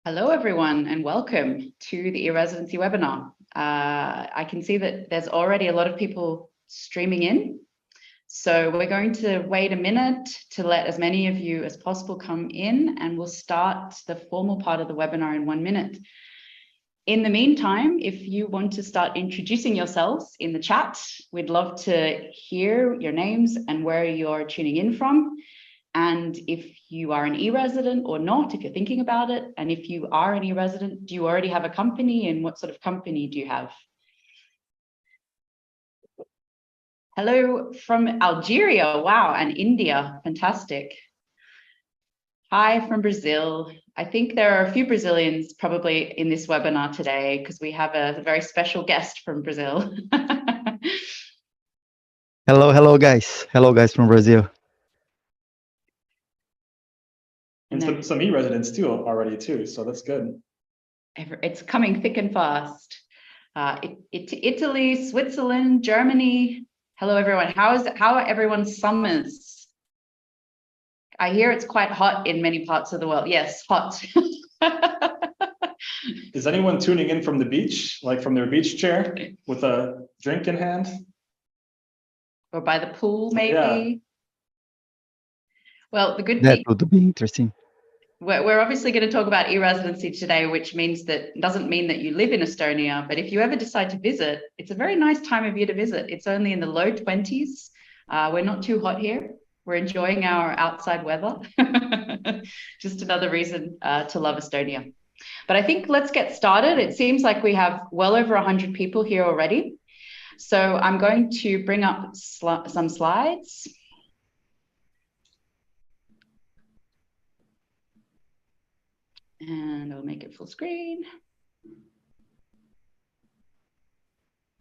Hello, everyone, and welcome to the eResidency webinar. I can see that there's already a lot of people streaming in. So we're going to wait a minute to let as many of you as possible come in, and we'll start the formal part of the webinar in 1 minute. In the meantime, if you want to start introducing yourselves in the chat, we'd love to hear your names and where you're tuning in from. And if you are an e-resident or not, if you're thinking about it, and if you are an e-resident, do you already have a company, and what sort of company do you have? Hello from Algeria, wow, and India, fantastic. Hi from Brazil. I think there are a few Brazilians probably in this webinar today because we have a very special guest from Brazil. Hello guys. Hello guys from Brazil. And some e-residents too already, so that's good. It's coming thick and fast. Italy, Switzerland, Germany. Hello everyone. How are everyone's summers? I hear it's quite hot in many parts of the world. Yes, hot. Is anyone tuning in from the beach, like from their beach chair with a drink in hand? Or by the pool, maybe? Yeah. Well, the good thing, That would be interesting. We're obviously going to talk about e-residency today, which means that doesn't mean that you live in Estonia, but if you ever decide to visit, it's a very nice time of year to visit. It's only in the low 20s. We're not too hot here. We're enjoying our outside weather. Just another reason to love Estonia. But I think let's get started. It seems like we have well over 100 people here already. So I'm going to bring up some slides. And I'll make it full screen.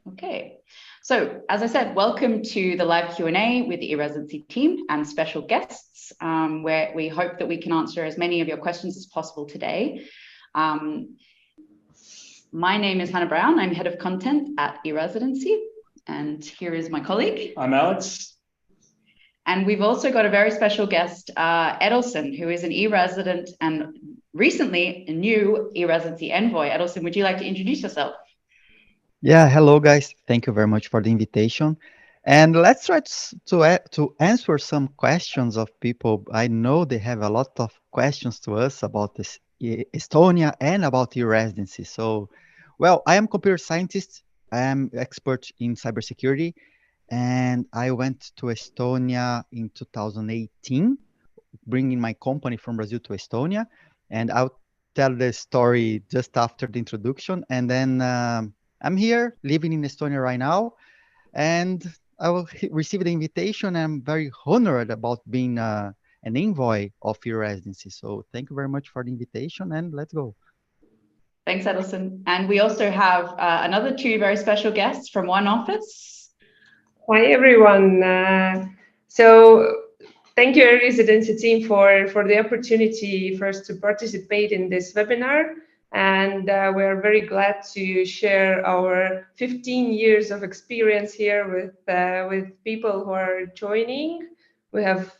Okay, so as I said, welcome to the live Q&A with the eResidency team and special guests, where we hope that we can answer as many of your questions as possible today. My name is Hannah Brown. I'm head of content at eResidency, and here is my colleague. I'm Alex. And we've also got a very special guest, Edilson, who is an e-resident and recently a new eResidency envoy. Edilson, would you like to introduce yourself? Yeah, hello guys. Thank you very much for the invitation. And let's try to answer some questions of people. I know they have a lot of questions to us about this Estonia and about e-residency. So, well, I am computer scientist. I am expert in cybersecurity, and I went to Estonia in 2018, bringing my company from Brazil to Estonia. And I'll tell the story just after the introduction. And then I'm here living in Estonia right now, and I will receive the invitation. I'm very honored about being an envoy of eResidency. So thank you very much for the invitation, and let's go. Thanks, Edilson. And we also have another two very special guests from OneOffice. Hi, everyone. Thank you, eResidency team, for the opportunity first to participate in this webinar. And we're very glad to share our 15 years of experience here with people who are joining. We have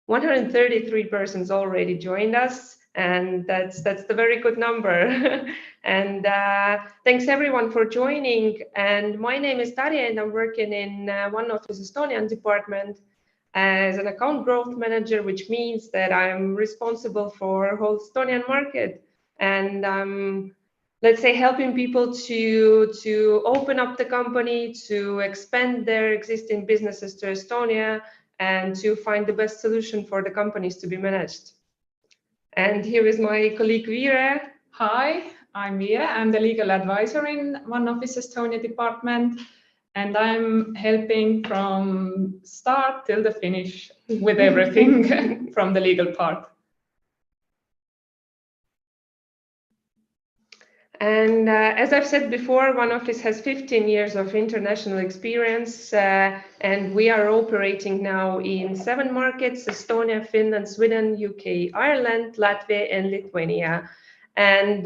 133 persons already joined us, and that's the very good number. And thanks everyone for joining. And my name is Darja, and I'm working in OneOffice Estonian department as an account growth manager, which means that I'm responsible for whole Estonian market. And let's say helping people to open up the company, to expand their existing businesses to Estonia, and to find the best solution for the companies to be managed. And here is my colleague Veera. Hi, I'm Veera. I'm the legal advisor in OneOffice Estonia department, and I'm helping from start till the finish with everything from the legal part. And as I've said before, OneOffice has 15 years of international experience, and we are operating now in 7 markets: Estonia, Finland, Sweden, UK, Ireland, Latvia, and Lithuania. And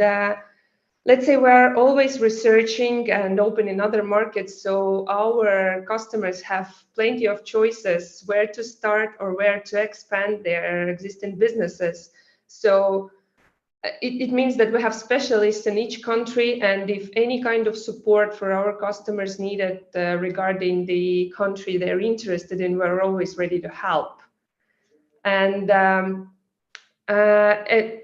let's say we're always researching and open in other markets, so our customers have plenty of choices where to start or where to expand their existing businesses. So it means that we have specialists in each country, and if any kind of support for our customers needed regarding the country they're interested in, we're always ready to help. And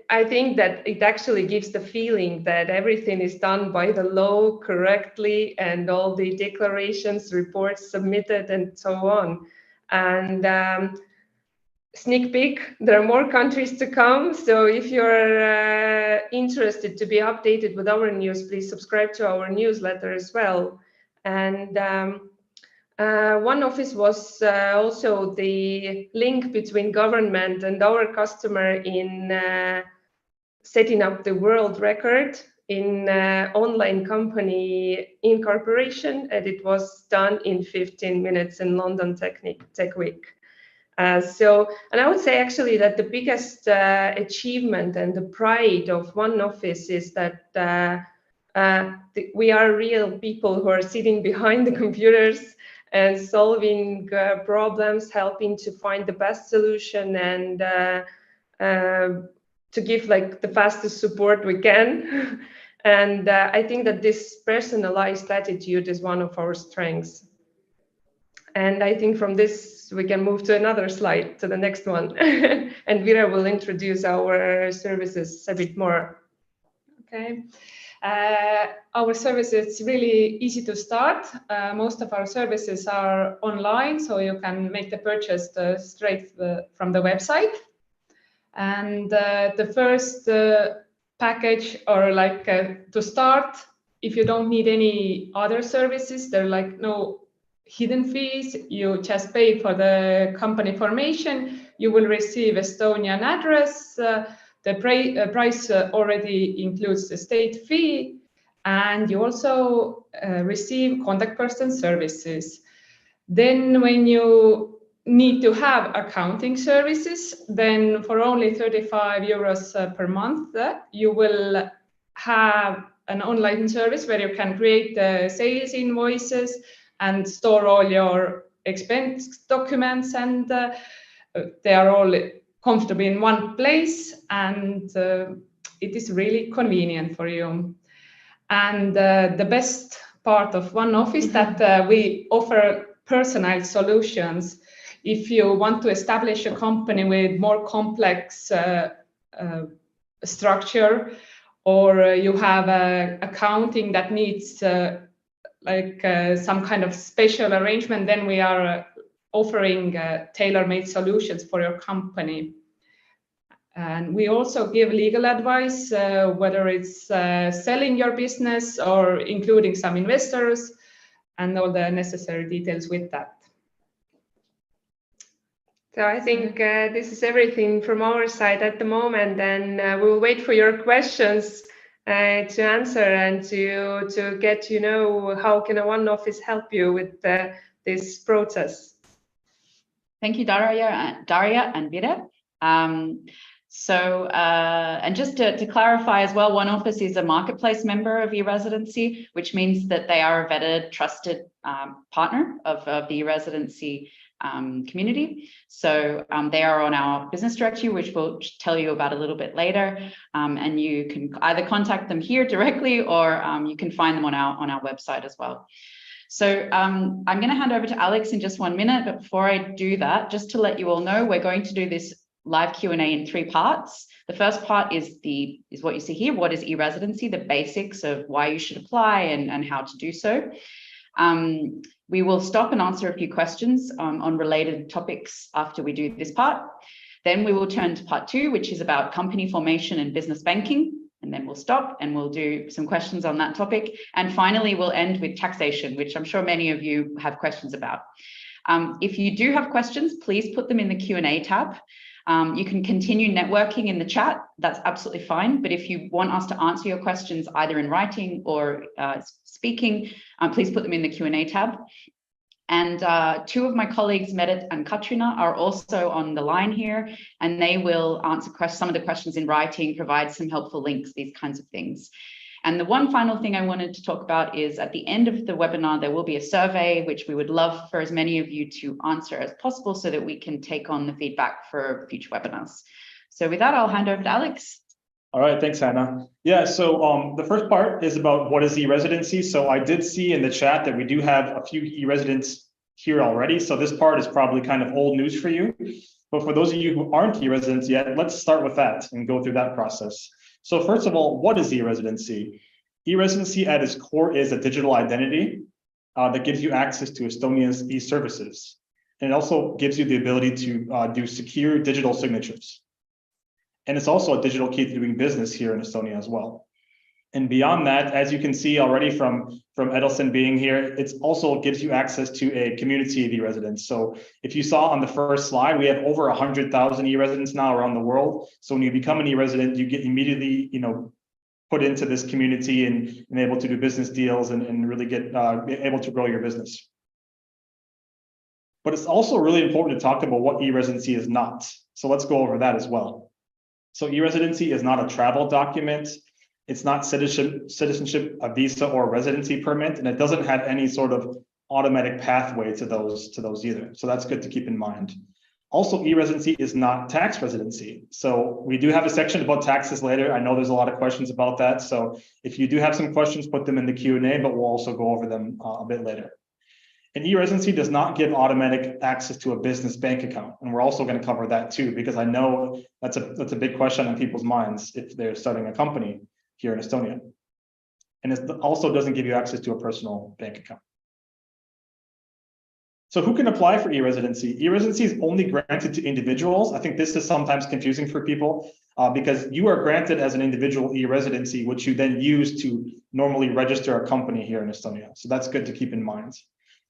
I think that it actually gives the feeling that everything is done by the law correctly, and all the declarations, reports submitted, and so on. And sneak peek, there are more countries to come. So if you're interested to be updated with our news, please subscribe to our newsletter as well. And OneOffice was also the link between government and our customer in setting up the world record in online company incorporation, and it was done in 15 minutes in London Tech Week. And I would say actually that the biggest achievement and the pride of OneOffice is that we are real people who are sitting behind the computers and solving problems, helping to find the best solution, and to give like the fastest support we can. And I think that this personalized attitude is one of our strengths. And I think from this, we can move to another slide, to the next one. And Vera will introduce our services a bit more. Okay. Our service is really easy to start. Most of our services are online, so you can make the purchase straight from the website. And the first package, or like to start, if you don't need any other services, there are like no hidden fees. You just pay for the company formation. You will receive Estonian address. The price already includes the state fee, and you also receive contact person services. Then when you need to have accounting services, then for only 35 euros per month, you will have an online service where you can create the sales invoices and store all your expense documents, and they are all comfortable in one place, and it is really convenient for you. And the best part of OneOffice that we offer personalized solutions. If you want to establish a company with more complex structure, or you have accounting that needs some kind of special arrangement, then we are offering tailor-made solutions for your company. And we also give legal advice, whether it's selling your business or including some investors, and all the necessary details with that. So I think this is everything from our side at the moment, and we'll wait for your questions to answer and to get to know how can a OneOffice help you with this process. Thank you, Daria and Vera. And just to clarify as well, OneOffice is a marketplace member of eResidency, which means that they are a vetted, trusted partner of the eResidency community. So they are on our business directory, which we'll tell you about a little bit later. And you can either contact them here directly, or you can find them on our website as well. So I'm going to hand over to Alex in just 1 minute, but before I do that, just to let you all know, we're going to do this live Q&A in 3 parts. The first part is what you see here. What is eResidency? The basics of why you should apply and how to do so. We will stop and answer a few questions on related topics after we do this part. Then we will turn to part 2, which is about company formation and business banking. And then we'll stop and we'll do some questions on that topic. And finally, we'll end with taxation, which I'm sure many of you have questions about. If you do have questions, please put them in the Q&A tab. You can continue networking in the chat. That's absolutely fine. But if you want us to answer your questions either in writing or speaking, please put them in the Q&A tab. And two of my colleagues, Merit and Katrina, are also on the line here, and they will answer some of the questions in writing, provide some helpful links, these kinds of things. And the one final thing I wanted to talk about is at the end of the webinar, there will be a survey, which we would love for as many of you to answer as possible so that we can take on the feedback for future webinars. So with that, I'll hand over to Alex. All right, thanks, Hannah. Yeah, so the first part is about what is e-residency. So I did see in the chat that we do have a few e-residents here already. So this part is probably kind of old news for you. But for those of you who aren't e-residents yet, let's start with that and go through that process. So first of all, what is e-residency? E-residency at its core is a digital identity that gives you access to Estonia's e-services. And it also gives you the ability to do secure digital signatures. And it's also a digital key to doing business here in Estonia as well. And beyond that, as you can see already from Edilson being here, it also gives you access to a community of e-residents. So if you saw on the first slide, we have over 100,000 e-residents now around the world. So when you become an e-resident, you get immediately, put into this community and able to do business deals and really get able to grow your business. But it's also really important to talk about what e-residency is not. So let's go over that as well. So e-residency is not a travel document. It's not citizenship, a visa or residency permit, and it doesn't have any sort of automatic pathway to those either. So that's good to keep in mind. Also, e-residency is not tax residency. So we do have a section about taxes later. I know there's a lot of questions about that. So if you do have some questions, put them in the Q&A, but we'll also go over them a bit later. And e-residency does not give automatic access to a business bank account. And we're also going to cover that too, because I know that's a big question on people's minds if they're starting a company here in Estonia. And it also doesn't give you access to a personal bank account. So who can apply for e-residency? E-residency is only granted to individuals. I think this is sometimes confusing for people because you are granted as an individual e-residency, which you then use to normally register a company here in Estonia. So that's good to keep in mind.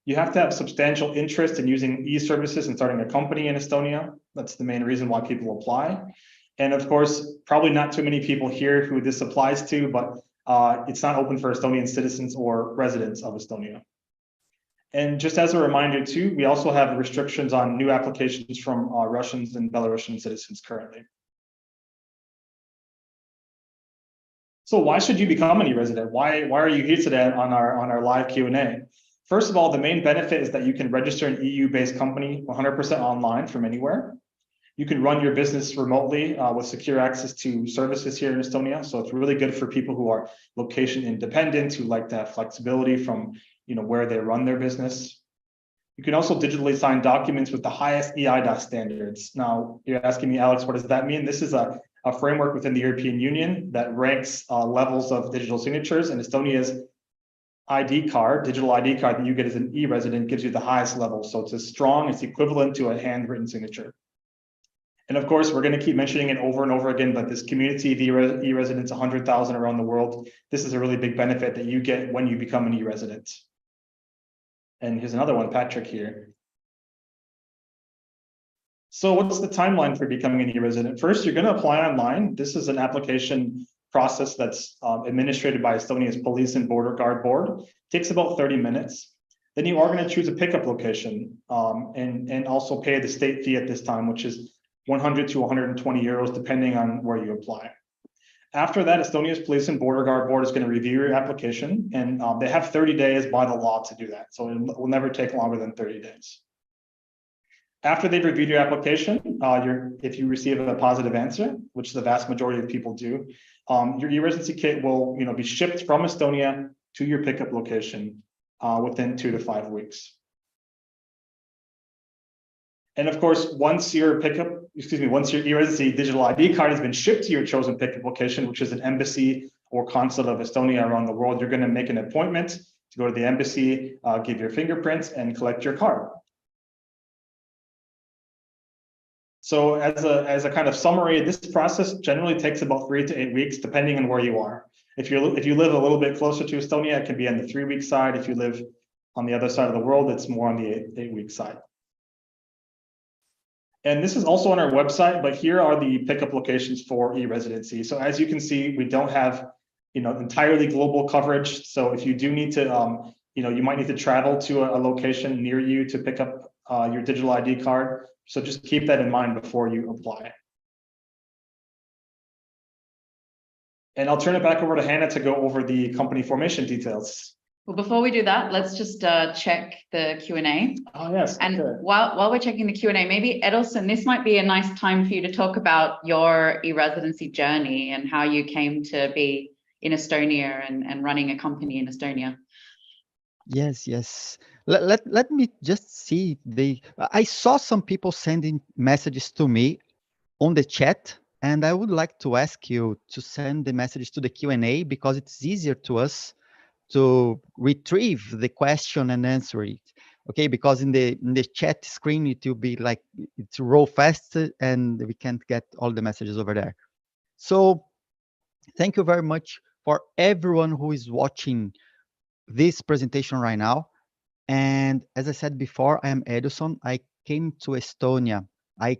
You have to have substantial interest in using e-services and starting a company in Estonia. That's the main reason why people apply. And of course, probably not too many people here who this applies to, but it's not open for Estonian citizens or residents of Estonia. And just as a reminder too, we also have restrictions on new applications from Russians and Belarusian citizens currently. So why should you become an e-resident? Why are you here today on our live Q&A? First of all, the main benefit is that you can register an EU-based company 100% online from anywhere. You can run your business remotely with secure access to services here in Estonia. So it's really good for people who are location independent, who like to have flexibility from where they run their business. You can also digitally sign documents with the highest eIDAS standards. Now, you're asking me, Alex, what does that mean? This is a framework within the European Union that ranks levels of digital signatures, and Estonia's ID card, digital ID card that you get as an e-resident gives you the highest level. So it's as strong, it's equivalent to a handwritten signature. And of course, we're going to keep mentioning it over and over again, but this community of e-residents, 100,000 around the world, this is a really big benefit that you get when you become an e-resident. And here's another one, Patrick here. So what's the timeline for becoming an e-resident? First, you're going to apply online. This is an application process that's administrated by Estonia's Police and Border Guard Board. It takes about 30 minutes. Then you are going to choose a pickup location and also pay the state fee at this time, which is 100 to 120 euros, depending on where you apply. After that, Estonia's Police and Border Guard Board is going to review your application, and they have 30 days by the law to do that. So it will never take longer than 30 days. After they've reviewed your application, if you receive a positive answer, which the vast majority of people do, your e-residency kit will be shipped from Estonia to your pickup location within 2 to 5 weeks. And of course, once your e-residency digital ID card has been shipped to your chosen pickup location, which is an embassy or consulate of Estonia around the world, you're going to make an appointment to go to the embassy, give your fingerprints, and collect your card. So as a kind of summary, this process generally takes about 3 to 8 weeks, depending on where you are. If you live a little bit closer to Estonia, it can be on the 3-week side. If you live on the other side of the world, it's more on the 8-week side. And this is also on our website, but here are the pickup locations for eResidency. So as you can see, we don't have, entirely global coverage. So if you do need to, you might need to travel to a location near you to pick up your digital ID card. So just keep that in mind before you apply. And I'll turn it back over to Hannah to go over the company formation details. Well, before we do that, let's just check the Q&A. Oh, yes. And okay. while we're checking the Q&A, maybe Edilson, this might be a nice time for you to talk about your e-residency journey and how you came to be in Estonia and running a company in Estonia. Yes. Let me just see. I saw some people sending messages to me on the chat, and I would like to ask you to send the message to the Q&A because it's easier to us to retrieve the question and answer it. Okay, because in the chat screen it will be like it's roll fast and we can't get all the messages over there. So thank you very much for everyone who is watching this presentation right now. And as I said before, I am Edilson. I came to Estonia. I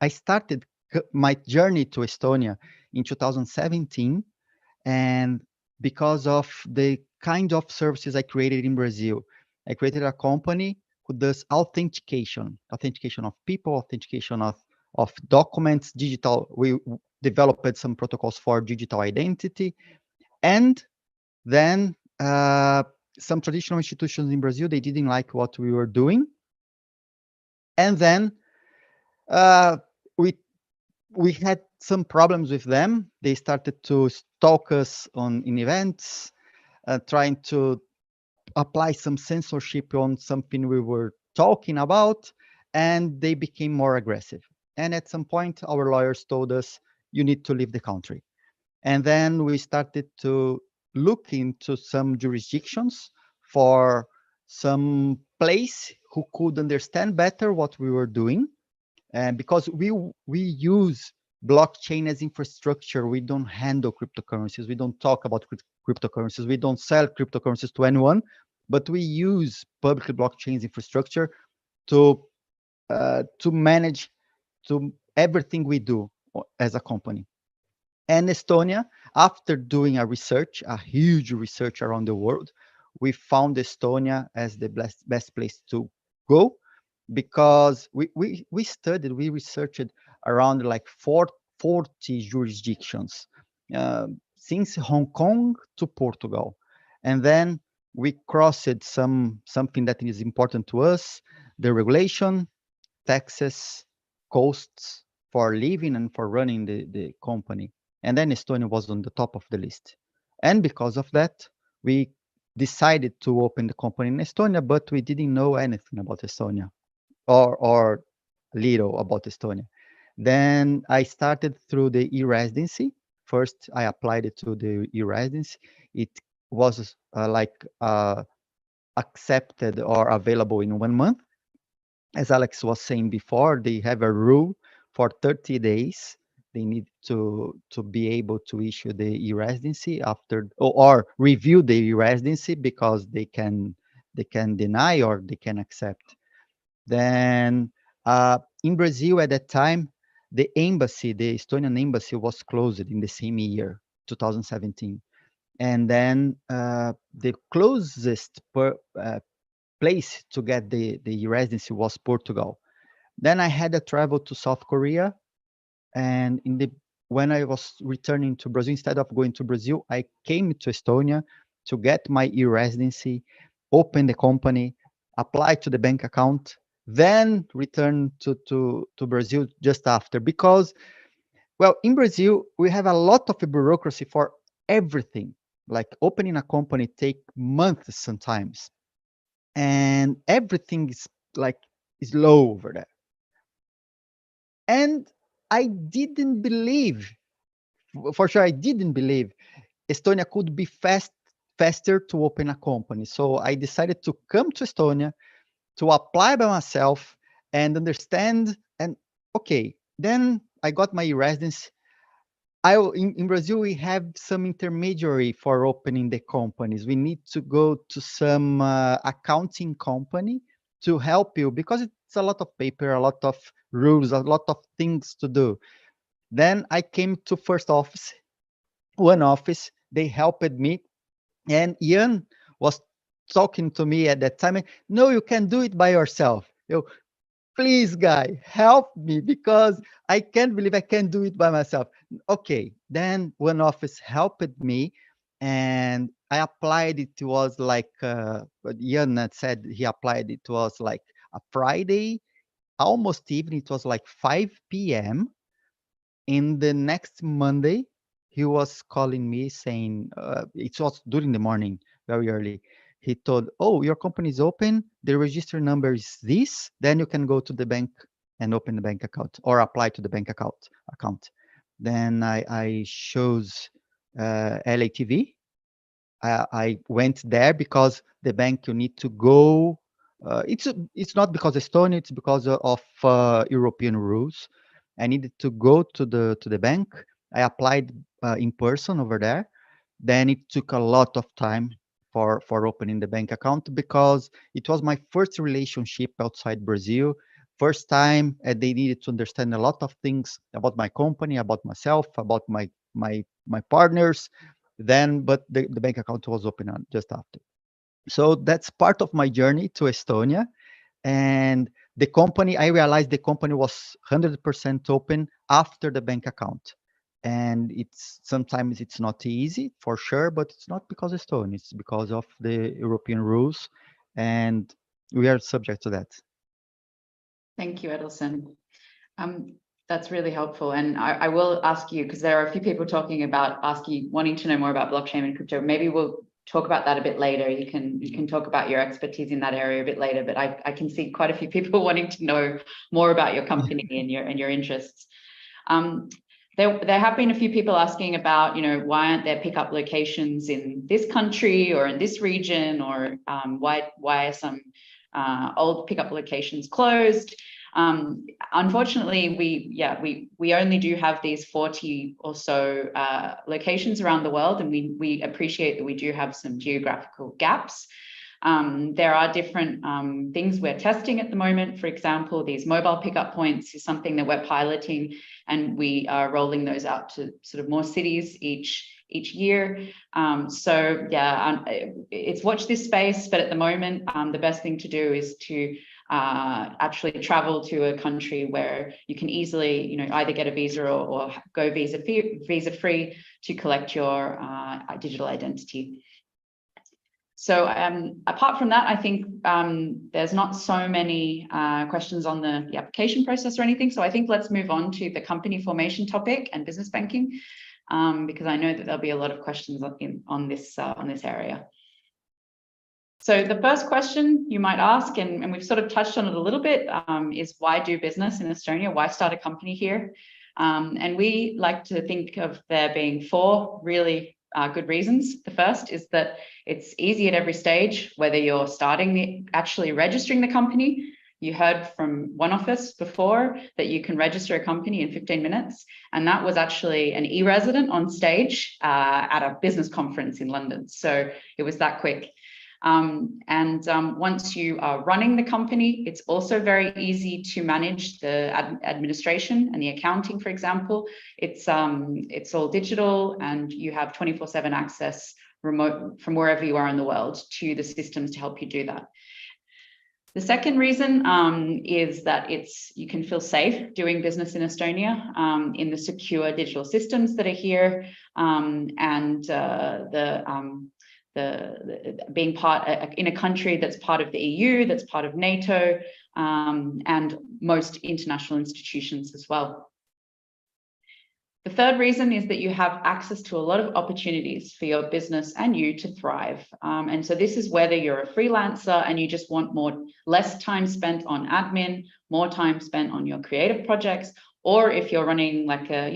started my journey to Estonia in 2017, and because of the kind of services I created in Brazil, I created a company who does authentication of people, authentication of documents, digital. We developed some protocols for digital identity, and then some traditional institutions in Brazil, they didn't like what we were doing. And then we had some problems with them. They started to stalk us in events, trying to apply some censorship on something we were talking about, and they became more aggressive. And at some point, our lawyers told us, you need to leave the country. And then we started to look into some jurisdictions for some place who could understand better what we were doing. And because we use blockchain as infrastructure, we don't handle cryptocurrencies. We don't talk about cryptocurrencies. We don't sell cryptocurrencies to anyone, but we use public blockchains infrastructure to manage everything we do as a company. And Estonia, after doing a huge research around the world, we found Estonia as the best place to go, because we researched around like 40 jurisdictions, since Hong Kong to Portugal. And then we crossed something that is important to us, the regulation, taxes, costs for living and for running the company. And then Estonia was on the top of the list. And because of that, we decided to open the company in Estonia, but we didn't know anything about Estonia or little about Estonia. Then I started through the e-Residency. First, I applied it to the e-Residency. It was accepted or available in 1 month. As Alex was saying before, they have a rule for 30 days. They need to be able to issue the e-Residency after or review the e-Residency, because they can deny or they can accept. Then in Brazil at that time, the Estonian embassy was closed in the same year, 2017. And then the closest place to get the e-Residency was Portugal. Then I had to travel to South Korea. And when I was returning to Brazil, instead of going to Brazil, I came to Estonia to get my e-Residency, open the company, apply to the bank account, then return to Brazil just after. Because, well, in Brazil, we have a lot of bureaucracy for everything. Like opening a company take months sometimes. And everything is low over there. And I didn't believe, for sure, I didn't believe Estonia could be faster to open a company. So I decided to come to Estonia to apply by myself and understand. And okay, then I got my residence. In Brazil, we have some intermediary for opening the companies. We need to go to some accounting company to help you, because it's a lot of paper, a lot of rules, a lot of things to do. Then I came to OneOffice. They helped me, and Ian was talking to me at that time. No, you can do it by yourself. Please, guy, help me, because I can't believe I can't do it by myself. Okay, then OneOffice helped me, and I applied. It was like what Ian had said. He applied. It was like a Friday, almost evening. It was like 5 p.m. In the next Monday, he was calling me saying, it was during the morning, very early. He told, oh, your company is open. The register number is this. Then you can go to the bank and open the bank account or apply to the bank account. Then I chose LATV. I went there because the bank you need to go. It's not because Estonia, it's because of European rules. I needed to go to the bank. I applied in person over there. Then it took a lot of time for opening the bank account, because it was my first relationship outside Brazil. First time, and they needed to understand a lot of things about my company, about myself, about my partners. Then, but the bank account was open just after. So that's part of my journey to Estonia. And the company, I realized the company was 100% open after the bank account. And sometimes it's not easy, for sure, but it's not because of Estonia, it's because of the European rules, and we are subject to that. Thank you, Edilson. That's really helpful. And I will ask you, because there are a few people talking about wanting to know more about blockchain and crypto. Maybe we'll talk about that a bit later. You can talk about your expertise in that area a bit later, but I can see quite a few people wanting to know more about your company and your interests. There have been a few people asking about, why aren't there pickup locations in this country or in this region, or why are some old pickup locations closed? Unfortunately, we only do have these 40 or so locations around the world, and we appreciate that we do have some geographical gaps. There are different things we're testing at the moment. For example, these mobile pickup points is something that we're piloting, and we are rolling those out to sort of more cities each year. So yeah, it's watch this space, but at the moment, the best thing to do is to actually travel to a country where you can easily, either get a visa or go visa free to collect your digital identity. So apart from that, I think there's not so many questions on the application process or anything. So I think let's move on to the company formation topic and business banking, because I know that there'll be a lot of questions on this area. So the first question you might ask, and we've sort of touched on it a little bit, is why do business in Estonia? Why start a company here? And we like to think of there being 4 really good reasons. The first is that it's easy at every stage, whether you're actually registering the company. You heard from OneOffice before that you can register a company in 15 minutes. And that was actually an e-resident on stage at a business conference in London. So it was that quick. Once you are running the company, it's also very easy to manage the administration and the accounting, for example. It's all digital, and you have 24/7 access remote from wherever you are in the world to the systems to help you do that. The second reason is that you can feel safe doing business in Estonia in the secure digital systems that are here, and being part in a country that's part of the EU, that's part of NATO, and most international institutions as well. The third reason is that you have access to a lot of opportunities for your business and you to thrive. And so this is whether you're a freelancer and you just want less time spent on admin, more time spent on your creative projects, or if you're running like a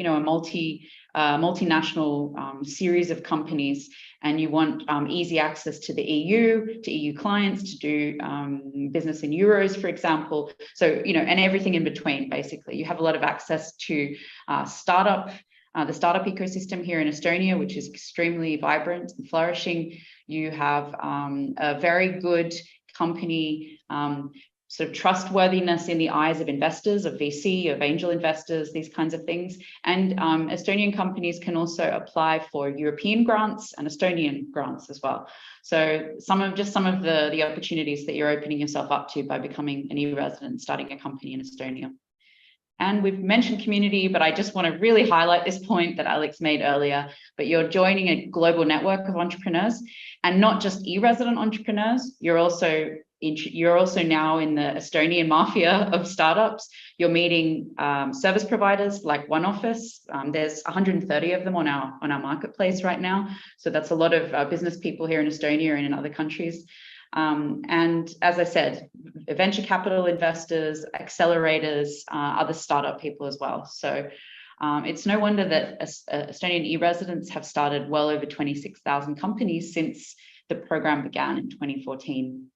multinational series of companies and you want easy access to the EU, to EU clients, to do business in euros, for example. So, and everything in between, basically. You have a lot of access to the startup ecosystem here in Estonia, which is extremely vibrant and flourishing. You have a very good company sort of trustworthiness in the eyes of investors, of VC, of angel investors, these kinds of things. And Estonian companies can also apply for European grants and Estonian grants as well. So some of the opportunities that you're opening yourself up to by becoming an e-resident, starting a company in Estonia. And we've mentioned community, but I just want to really highlight this point that Alex made earlier, but you're joining a global network of entrepreneurs, and not just e-resident entrepreneurs. You're also now in the Estonian mafia of startups. You're meeting service providers like OneOffice. There's 130 of them on our marketplace right now. So that's a lot of business people here in Estonia and in other countries. And as I said, venture capital investors, accelerators, other startup people as well. So it's no wonder that Estonian e-residents have started well over 26,000 companies since the program began in 2014.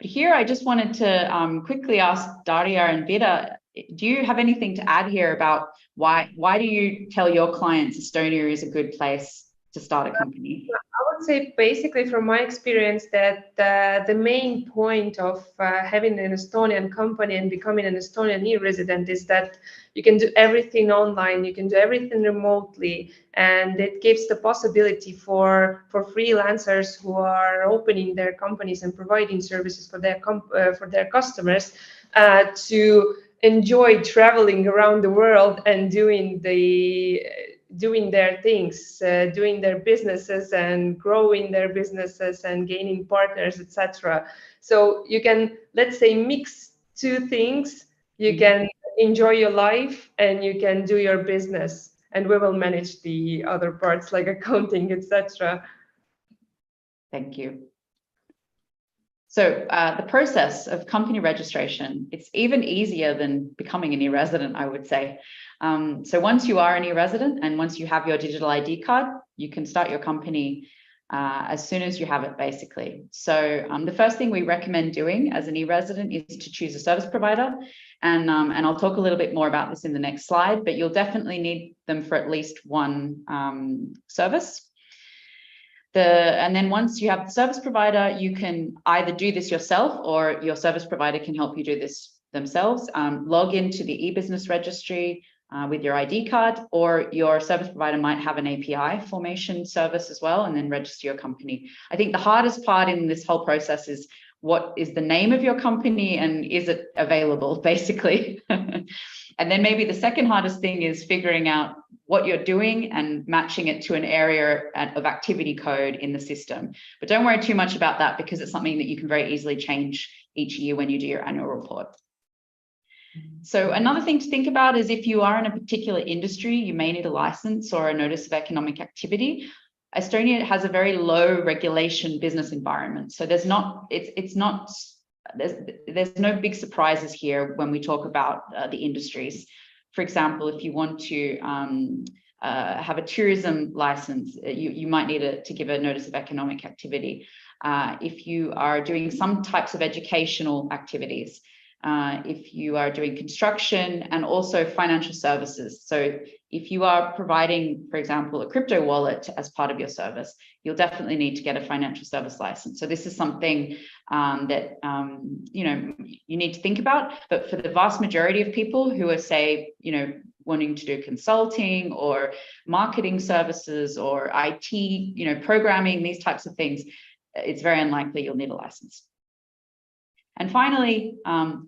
But here I just wanted to quickly ask Daria and Vida, do you have anything to add here about why do you tell your clients Estonia is a good place to start a company? I would say basically from my experience that the main point of having an Estonian company and becoming an Estonian e-resident is that you can do everything online, you can do everything remotely, and it gives the possibility for freelancers who are opening their companies and providing services for their customers to enjoy traveling around the world and doing their things, doing their businesses and growing their businesses and gaining partners, etc. So you can, let's say, mix two things. You can enjoy your life and you can do your business, and we will manage the other parts like accounting, etc. Thank you. So the process of company registration, it's even easier than becoming an e-resident, I would say. So once you are an e-resident and once you have your digital ID card, you can start your company as soon as you have it, basically. So the first thing we recommend doing as an e-resident is to choose a service provider. And I'll talk a little bit more about this in the next slide, but you'll definitely need them for at least one service. And then once you have the service provider, you can either do this yourself or your service provider can help you do this themselves. Log into the e-business registry with your ID card, or your service provider might have an API formation service as well, and then register your company. I think the hardest part in this whole process is what is the name of your company and is it available, basically. And then maybe the second hardest thing is figuring out what you're doing and matching it to an area of activity code in the system. But don't worry too much about that because it's something that you can very easily change each year when you do your annual report. So another thing to think about is if you are in a particular industry, you may need a license or a notice of economic activity. Estonia has a very low regulation business environment. So there's no big surprises here when we talk about the industries. For example, if you want to have a tourism license, you might need to give a notice of economic activity. If you are doing some types of educational activities, if you are doing construction and also financial services. So if you are providing, for example, a crypto wallet as part of your service, you'll definitely need to get a financial service license. So this is something that you need to think about. But for the vast majority of people who are, say, wanting to do consulting or marketing services or IT, programming, these types of things, it's very unlikely you'll need a license. And finally,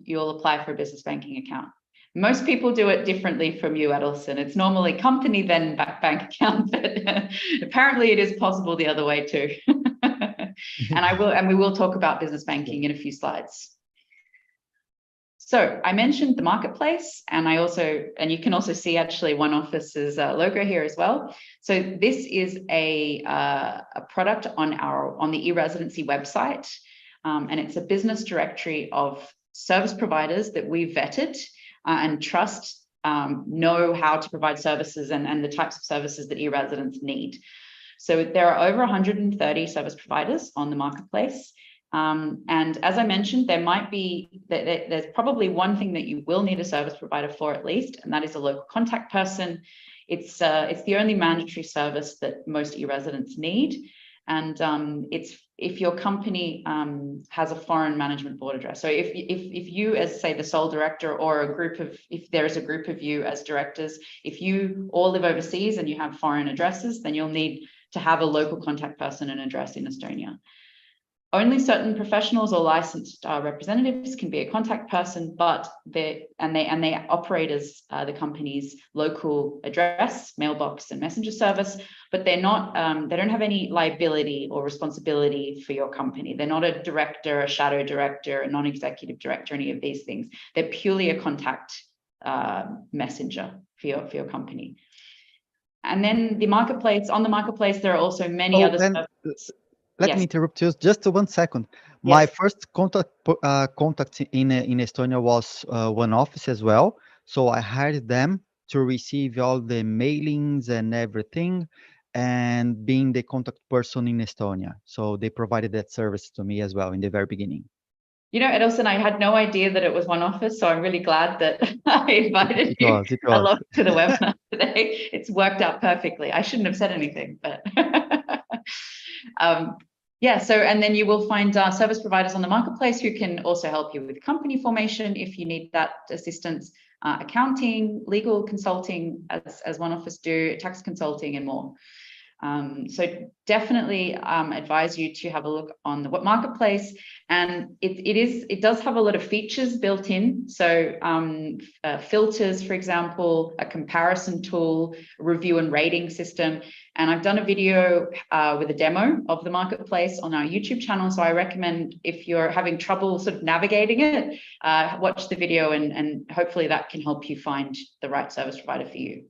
you'll apply for a business banking account. Most people do it differently from you, Edilson. It's normally company, then bank account, but apparently it is possible the other way too. And we will talk about business banking in a few slides. So I mentioned the marketplace, and you can also see actually OneOffice's logo here as well. So this is a product on the eResidency website. And it's a business directory of service providers that we vetted and trust know how to provide services and the types of services that e-residents need. So there are over 130 service providers on the marketplace. And as I mentioned, there's probably one thing that you will need a service provider for at least, and that is a local contact person. It's the only mandatory service that most e-residents need. And it's if your company has a foreign management board address. So if you, as say the sole director, or a group of, if there is a group of you as directors, if you all live overseas and you have foreign addresses, then you'll need to have a local contact person and address in Estonia. Only certain professionals or licensed representatives can be a contact person, but they operate as the company's local address, mailbox, and messenger service. But they're not. They don't have any liability or responsibility for your company. They're not a director, a shadow director, a non-executive director, any of these things. They're purely a contact messenger for your company. And then the marketplace. On the marketplace, there are also many other services. Let Yes. me interrupt you just 1 second. Yes. My first contact in Estonia was OneOffice as well. So I hired them to receive all the mailings and everything, and being the contact person in Estonia. So they provided that service to me as well in the very beginning. You know, Edilson, I had no idea that it was OneOffice, so I'm really glad that I invited you along to the webinar today. It's worked out perfectly. I shouldn't have said anything, but yeah, so, and then you will find service providers on the marketplace who can also help you with company formation if you need that assistance, accounting, legal consulting, as OneOffice do, tax consulting, and more. So definitely advise you to have a look on the marketplace, and it does have a lot of features built in. So filters, for example, a comparison tool, a review and rating system. And I've done a video with a demo of the marketplace on our YouTube channel. So I recommend, if you're having trouble sort of navigating it, watch the video, and hopefully that can help you find the right service provider for you.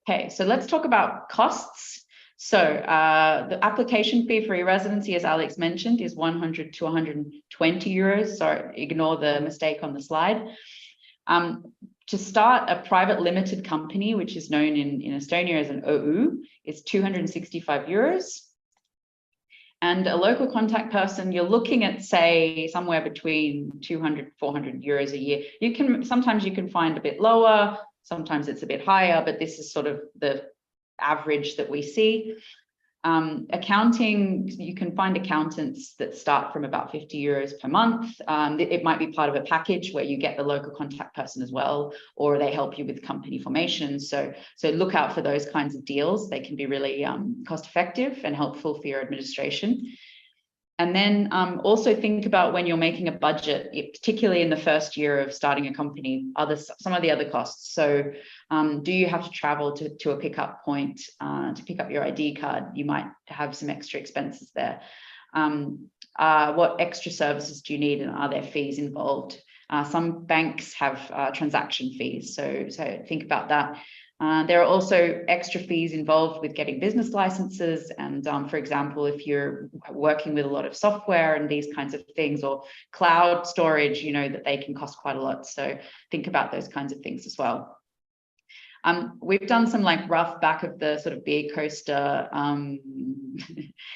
Okay, so let's talk about costs. So the application fee for e-Residency, as Alex mentioned, is 100 to 120 euros. Sorry, ignore the mistake on the slide. To start a private limited company, which is known in Estonia as an OÜ, is 265 euros. And a local contact person, you're looking at, say, somewhere between 200, 400 euros a year. Sometimes you can find a bit lower, sometimes it's a bit higher, but this is sort of the average that we see. Accounting, you can find accountants that start from about 50 euros per month. It might be part of a package where you get the local contact person as well, or they help you with company formation. So look out for those kinds of deals. They can be really cost effective and helpful for your administration. And then also think about when you're making a budget, particularly in the first year of starting a company, some of the other costs. So do you have to travel to a pickup point to pick up your ID card? You might have some extra expenses there. What extra services do you need, and are there fees involved? Some banks have transaction fees, so think about that. There are also extra fees involved with getting business licenses. And for example, if you're working with a lot of software and these kinds of things, or cloud storage, you know that they can cost quite a lot. So think about those kinds of things as well. We've done some like rough back of the sort of beer coaster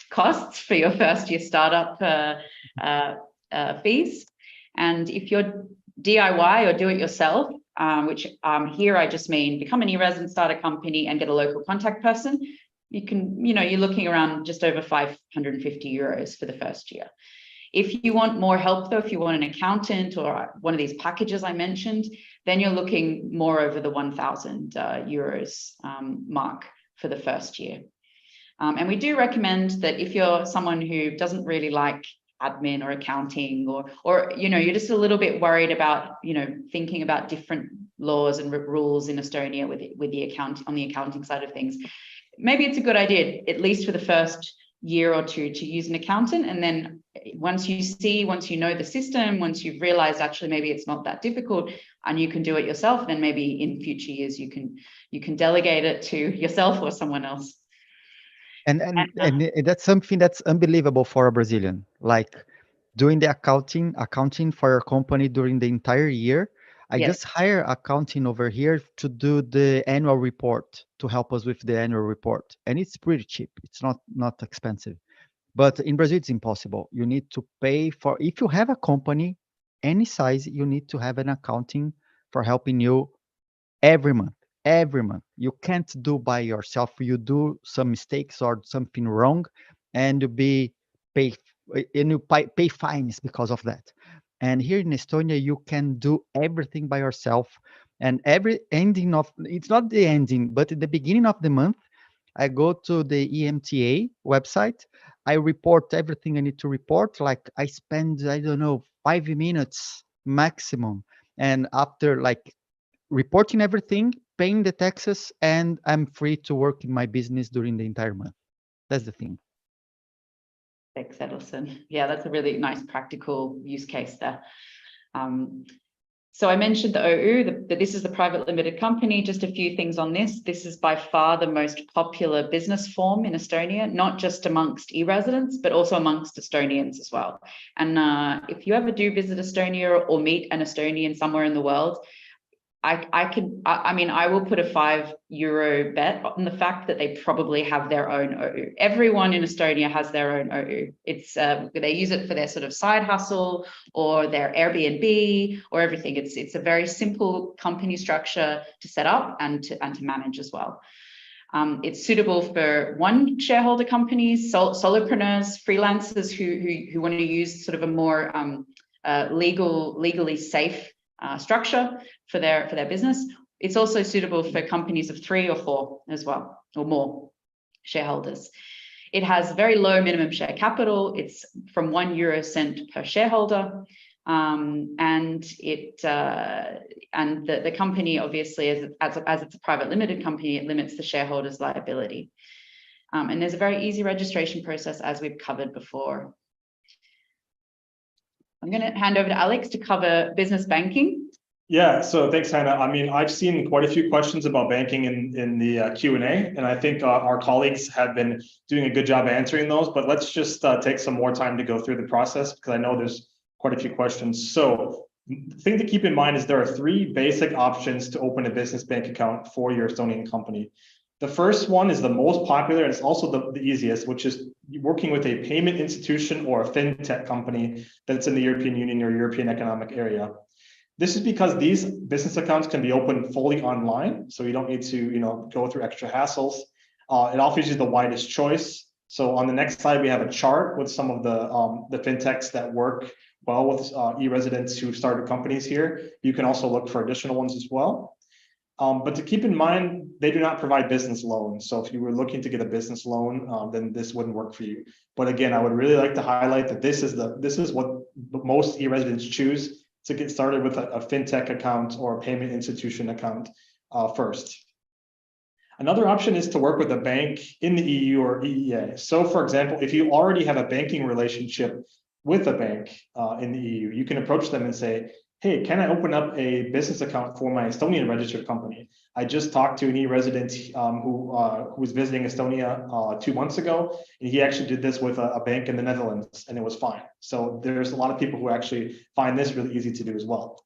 costs for your first year startup fees. And if you're DIY or do it yourself, which here I just mean become an e-resident, start a company, and get a local contact person, you're looking around just over 550 euros for the first year. If you want more help though, if you want an accountant or one of these packages I mentioned, then you're looking more over the 1,000 euros mark for the first year. And we do recommend that if you're someone who doesn't really like admin or accounting, or you're just a little bit worried about thinking about different laws and rules in Estonia with the accounting side of things, maybe it's a good idea, at least for the first year or two, to use an accountant. And then once you know the system, once you've realized actually maybe it's not that difficult and you can do it yourself, then maybe in future years you can delegate it to yourself or someone else. And that's something that's unbelievable for a Brazilian, like doing the accounting for your company during the entire year. I just hire accounting over here to do the annual report, to help us with the annual report. And it's pretty cheap. It's not expensive. But in Brazil, it's impossible. You need to pay for, if you have a company, any size, you need to have an accounting for helping you every month. every month. You can't do by yourself. You do some mistakes or something wrong, and you pay pay fines because of that. And here in Estonia, you can do everything by yourself. And every ending of, it's not the ending, but at the beginning of the month, I go to the EMTA website. I report everything I need to report. Like I spend, I don't know, 5 minutes maximum. And after like reporting everything, paying the taxes, and I'm free to work in my business during the entire month. That's the thing. Thanks, Edilson. Yeah, that's a really nice practical use case there. So I mentioned the OU, that this is the private limited company. Just a few things on this. This is by far the most popular business form in Estonia, not just amongst e-residents, but also amongst Estonians as well. And if you ever do visit Estonia or meet an Estonian somewhere in the world, I will put a €5 bet on the fact that they probably have their own OU. Everyone in Estonia has their own OU. It's they use it for their sort of side hustle or their Airbnb or everything. It's a very simple company structure to set up and to manage as well. It's suitable for one shareholder companies, solopreneurs, freelancers who want to use sort of a more legally safe structure for their business. It's also suitable for companies of 3 or 4 as well, or more shareholders. It has very low minimum share capital. It's from €1 per shareholder, and the company, obviously, as it's a private limited company, it limits the shareholders' liability. And there's a very easy registration process, as we've covered before. I'm going to hand over to Alex to cover business banking. Yeah, so thanks, Hannah. I mean, I've seen quite a few questions about banking in the Q&A, and I think our colleagues have been doing a good job answering those, but let's just take some more time to go through the process, because I know there's quite a few questions. So the thing to keep in mind is there are 3 basic options to open a business bank account for your Estonian company. The first one is the most popular, and it's also the easiest, which is working with a payment institution or a fintech company that's in the European Union or European Economic Area. This is because these business accounts can be opened fully online, so you don't need to go through extra hassles. It offers you the widest choice. So on the next slide, we have a chart with some of the fintechs that work well with e-residents who started companies here. You can also look for additional ones as well. But to keep in mind, they do not provide business loans. So if you were looking to get a business loan, then this wouldn't work for you. But again, I would really like to highlight that this is what most e-residents choose to get started with a fintech account or a payment institution account first. Another option is to work with a bank in the EU or EEA. So for example, if you already have a banking relationship with a bank in the EU, you can approach them and say, hey, can I open up a business account for my Estonian registered company? I just talked to an e-resident who was visiting Estonia 2 months ago, and he actually did this with a bank in the Netherlands, and it was fine. So there's a lot of people who actually find this really easy to do as well.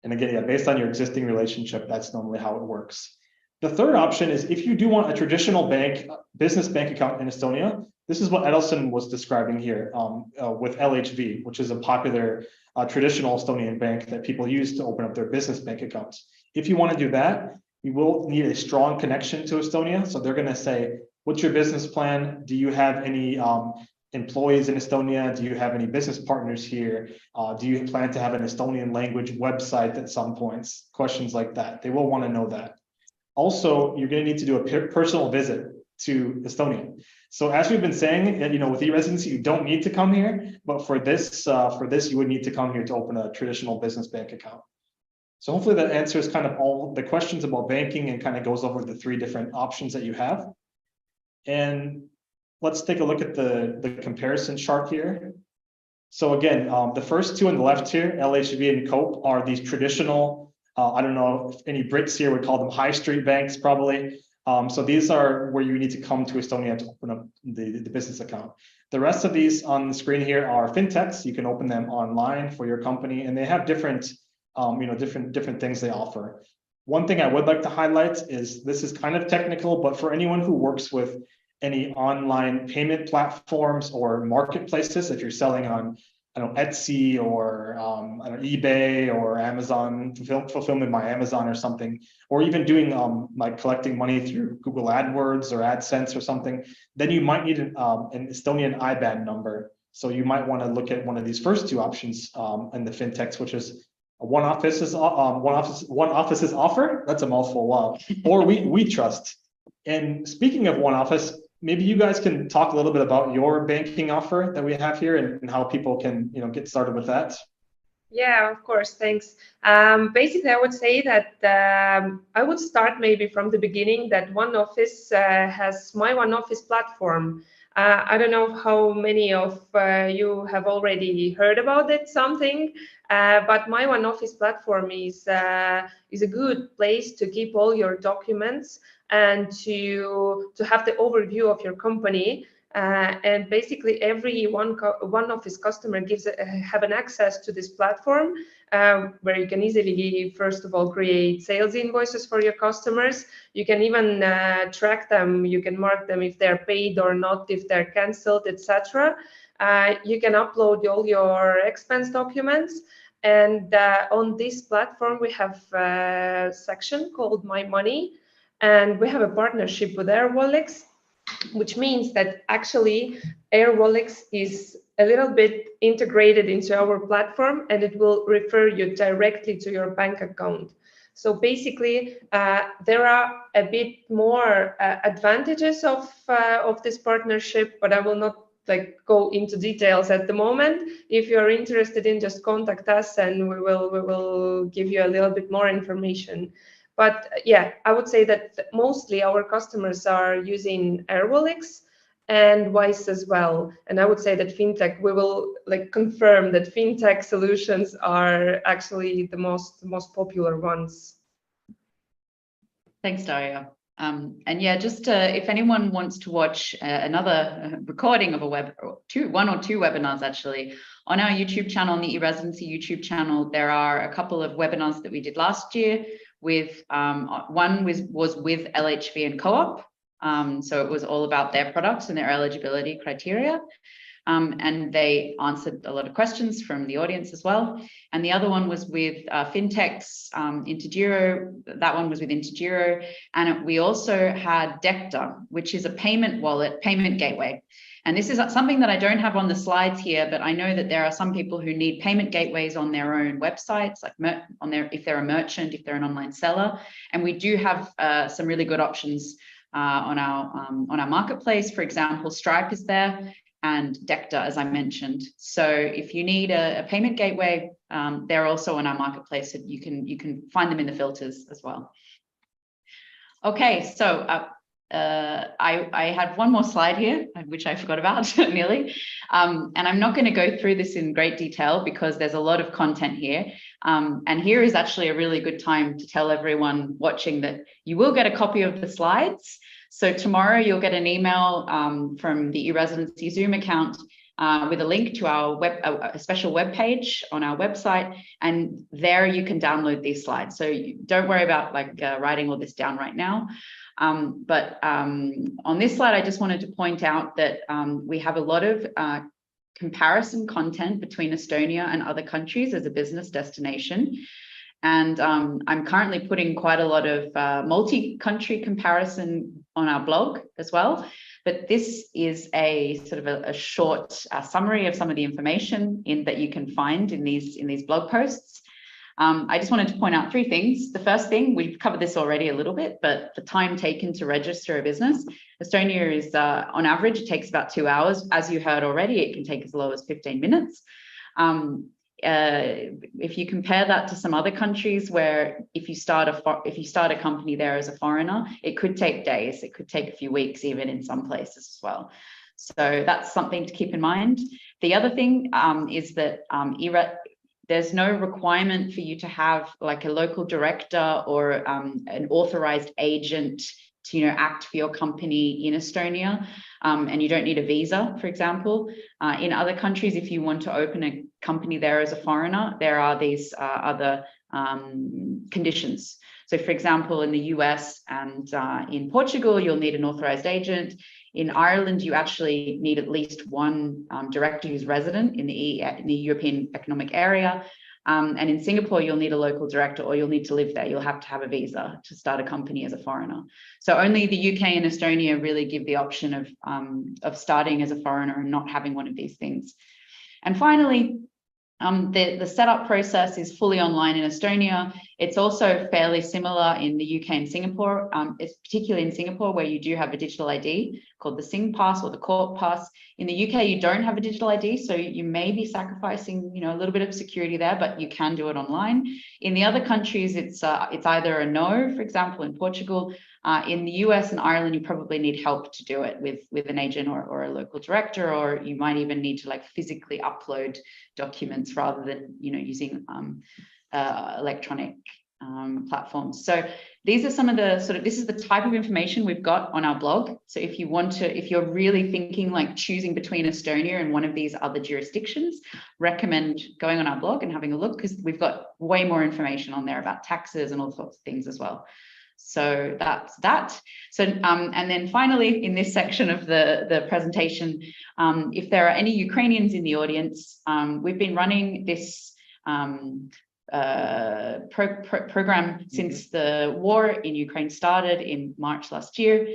And again, yeah, based on your existing relationship, that's normally how it works. The third option is if you do want a traditional business bank account in Estonia, this is what Edilson was describing here with LHV, which is a popular traditional Estonian bank that people use to open up their business bank accounts. If you want to do that, you will need a strong connection to Estonia. So they're going to say, what's your business plan? Do you have any employees in Estonia? Do you have any business partners here? Do you plan to have an Estonian language website at some points? Questions like that. They will want to know that. Also, you're going to need to do a personal visit to Estonia. So as we've been saying, with e-residency, you don't need to come here, but for this, you would need to come here to open a traditional business bank account. So hopefully that answers kind of all the questions about banking and kind of goes over the 3 different options that you have. And let's take a look at the comparison chart here. So again, the first 2 on the left here, LHV and COPE, are these traditional, I don't know if any Brits here would call them high street banks probably. So these are where you need to come to Estonia to open up the business account. The rest of these on the screen here are fintechs. You can open them online for your company, and they have different, different things they offer. One thing I would like to highlight is this is kind of technical, but for anyone who works with any online payment platforms or marketplaces, if you're selling on I don't know, Etsy or I don't know, eBay or Amazon, fulfillment by Amazon or something, or even doing like collecting money through Google AdWords or AdSense or something, then you might need an Estonian IBAN number. So you might want to look at one of these first two options in the fintechs, which is OneOffice's offer. That's a mouthful, wow. Or we trust. And speaking of OneOffice, maybe you guys can talk a little bit about your banking offer that we have here and how people can, get started with that. Yeah, of course. Thanks. Basically, I would say that I would start maybe from the beginning that OneOffice has my OneOffice platform. I don't know how many of you have already heard about it, but my OneOffice platform is a good place to keep all your documents and to have the overview of your company. And basically, every OneOffice customer have an access to this platform where you can easily, first of all, create sales invoices for your customers. You can even track them. You can mark them if they're paid or not, if they're cancelled, etc. You can upload all your expense documents. And on this platform, we have a section called My Money, and we have a partnership with eResidency, which means that actually eResidency is a little bit integrated into our platform, and it will refer you directly to your bank account. So basically, there are a bit more advantages of this partnership, but I will not go into details at the moment. If you're interested in, just contact us, and we will give you a little bit more information. But yeah, I would say that mostly our customers are using eResidency and Wise as well. And I would say that fintech, we will confirm that fintech solutions are actually the most popular ones. Thanks, Dario. And yeah, just if anyone wants to watch another recording of one or two webinars actually, on our YouTube channel, on the eResidency YouTube channel, there are a couple of webinars that we did last year with, one was with LHV and Co-op. So it was all about their products and their eligibility criteria. And they answered a lot of questions from the audience as well. And the other one was with fintechs, Integiro. That one was with Integiro. And we also had Decta, which is a payment wallet, payment gateway. And this is something that I don't have on the slides here, but I know that there are some people who need payment gateways on their own websites, like if they're a merchant, if they're an online seller. And we do have some really good options on our marketplace. For example, Stripe is there, and Decta, as I mentioned. So if you need a payment gateway, they're also on our marketplace. So you can find them in the filters as well. Okay, so I had one more slide here, which I forgot about nearly. And I'm not going to go through this in great detail because there's a lot of content here. And here is actually a really good time to tell everyone watching that you will get a copy of the slides. So tomorrow you'll get an email from the eResidency Zoom account with a link to our a special web page on our website, and there you can download these slides. So don't worry about writing all this down right now. But on this slide, I just wanted to point out that we have a lot of comparison content between Estonia and other countries as a business destination. And I'm currently putting quite a lot of multi-country comparison on our blog as well. But this is a sort of a short summary of some of the information that you can find in these blog posts. I just wanted to point out three things. The first thing, we've covered this already a little bit, but the time taken to register a business. Estonia is, on average, it takes about 2 hours. As you heard already, it can take as low as 15 minutes. If you compare that to some other countries where if you start a company there as a foreigner, it could take days, it could take a few weeks even in some places as well. So that's something to keep in mind. The other thing is that there's no requirement for you to have like a local director or an authorized agent to act for your company in Estonia, and you don't need a visa, for example. In other countries, if you want to open a company there as a foreigner, there are these other conditions. So for example, in the US and in Portugal, you'll need an authorized agent. In Ireland, you actually need at least one director who's resident in the European Economic Area. And in Singapore, you'll need a local director, or you'll need to live there. You'll have to have a visa to start a company as a foreigner. So only the UK and Estonia really give the option of starting as a foreigner and not having one of these things. And finally, the setup process is fully online in Estonia. It's also fairly similar in the UK and Singapore. It's particularly in Singapore, where you do have a digital ID called the Sing Pass or the Court Pass. In the UK, you don't have a digital ID, so you may be sacrificing, a little bit of security there, but you can do it online. In the other countries, it's either a no, for example, in Portugal. In the US and Ireland, you probably need help to do it with an agent or a local director, or you might even need to physically upload documents rather than using electronic platforms. So these are some of the this is the type of information we've got on our blog. So if you're really thinking choosing between Estonia and one of these other jurisdictions, recommend going on our blog and having a look, because we've got way more information on there about taxes and all sorts of things as well. So that's that. So, and then finally, in this section of the presentation, if there are any Ukrainians in the audience, we've been running this program since the war in Ukraine started in March last year.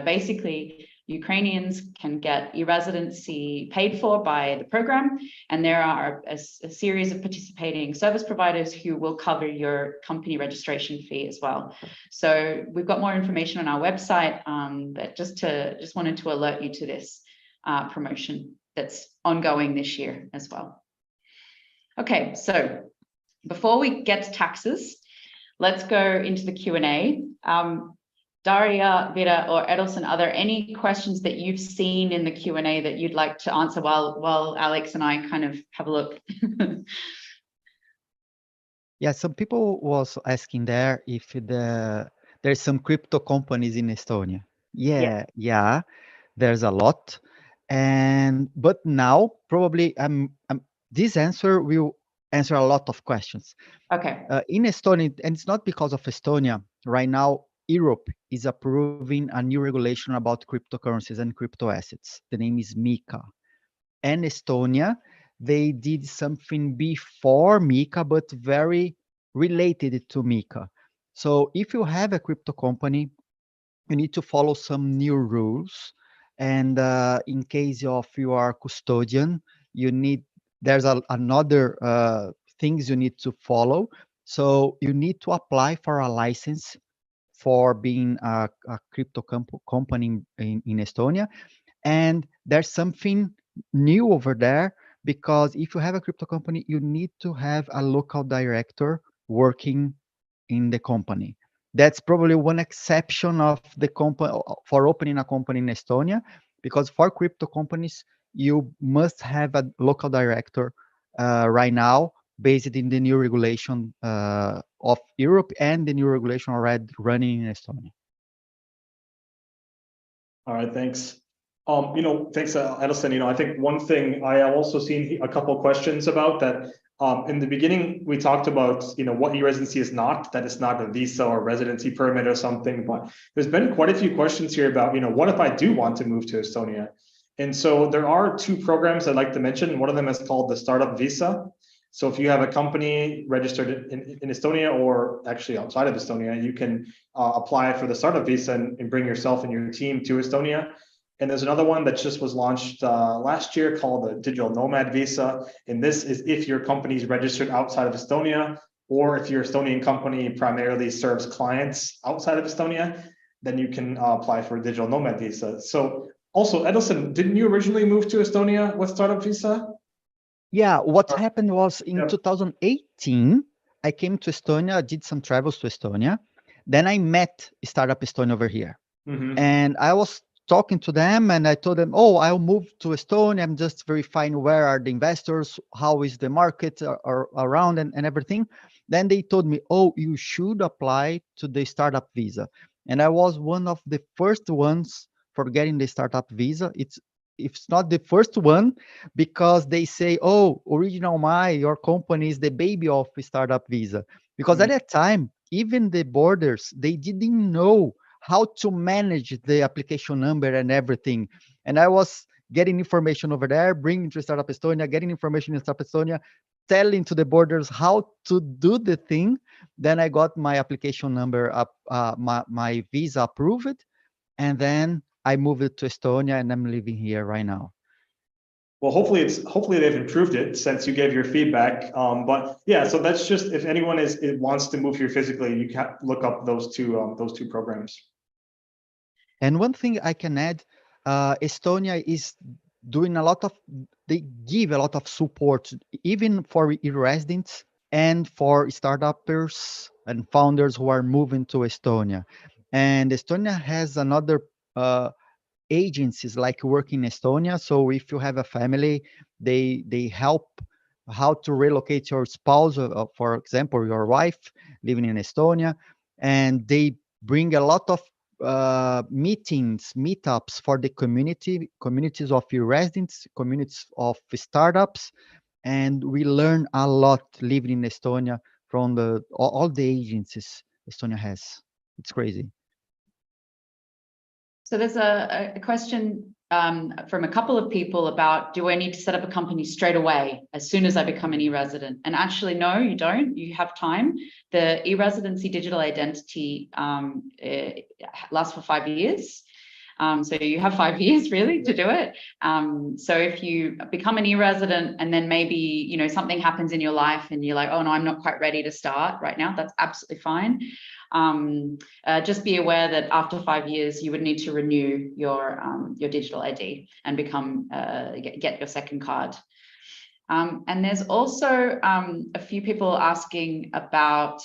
Basically, Ukrainians can get e-Residency paid for by the program, and there are a series of participating service providers who will cover your company registration fee as well. So we've got more information on our website, but just wanted to alert you to this promotion that's ongoing this year as well. Okay, so before we get to taxes, let's go into the Q&A. Daria, Vera, or Edilson, are there any questions that you've seen in the Q&A that you'd like to answer while Alex and I kind of have a look? Yeah, some people was asking there if there's some crypto companies in Estonia. Yeah, there's a lot. But now probably this answer will answer a lot of questions. Okay. In Estonia, and it's not because of Estonia, right now, Europe is approving a new regulation about cryptocurrencies and crypto assets. The name is MiCA. And Estonia, they did something before MiCA, but very related to MiCA. So if you have a crypto company, you need to follow some new rules. And in case of you are custodian, there's another things you need to follow. So you need to apply for a license for being a crypto company in Estonia. And there's something new over there, because if you have a crypto company, you need to have a local director working in the company. That's probably one exception of the company for opening a company in Estonia, because for crypto companies, you must have a local director right now, based in the new regulation of Europe and the new regulation already running in Estonia. All right, thanks. Thanks, Edilson. I think one thing I have also seen a couple of questions about that. In the beginning, we talked about, what e-Residency is not, that it's not a visa or residency permit or something, but there's been quite a few questions here about, what if I do want to move to Estonia? And so there are two programs I'd like to mention. One of them is called the Startup Visa. So if you have a company registered in Estonia, or actually outside of Estonia, you can apply for the Startup Visa and bring yourself and your team to Estonia. And there's another one that just was launched last year called the Digital Nomad Visa. And this is if your company is registered outside of Estonia, or if your Estonian company primarily serves clients outside of Estonia, then you can apply for a Digital Nomad Visa. So also, Edilson, didn't you originally move to Estonia with Startup Visa? Yeah, what happened was in 2018, I came to Estonia, I did some travels to Estonia. Then I met Startup Estonia over here. Mm-hmm. And I was talking to them and I told them, oh, I'll move to Estonia. I'm just verifying where are the investors, how is the market around and everything. Then they told me, oh, you should apply to the Startup Visa. And I was one of the first ones for getting the Startup Visa. It's not the first one, because they say, oh, Original My, your company is the baby of Startup Visa. Because at that time, even the borders, they didn't know how to manage the application number and everything. And I was getting information over there, bringing to Startup Estonia, getting information in Startup Estonia, telling to the borders how to do the thing. Then I got my application number up, my visa approved, and then I moved it to Estonia, and I'm living here right now. Well, hopefully they've improved it since you gave your feedback. But yeah, so that's just, if anyone wants to move here physically, you can look up those two programs. And one thing I can add, Estonia is doing they give a lot of support, even for e-residents and for startups and founders who are moving to Estonia. And Estonia has another agencies like work in Estonia. So if you have a family, they help how to relocate your spouse, for example, your wife living in Estonia, and they bring a lot of meetups for the communities of your residents, communities of startups, and we learn a lot living in Estonia from all the agencies Estonia has. It's crazy. So there's a question from a couple of people about, do I need to set up a company straight away as soon as I become an e-resident? And actually, no, you don't. You have time. The e-residency digital identity lasts for 5 years. So you have 5 years really to do it. So if you become an e-resident and then maybe, something happens in your life and you're like, oh no, I'm not quite ready to start right now, that's absolutely fine. Just be aware that after 5 years, you would need to renew your digital ID and get your second card. And there's also a few people asking about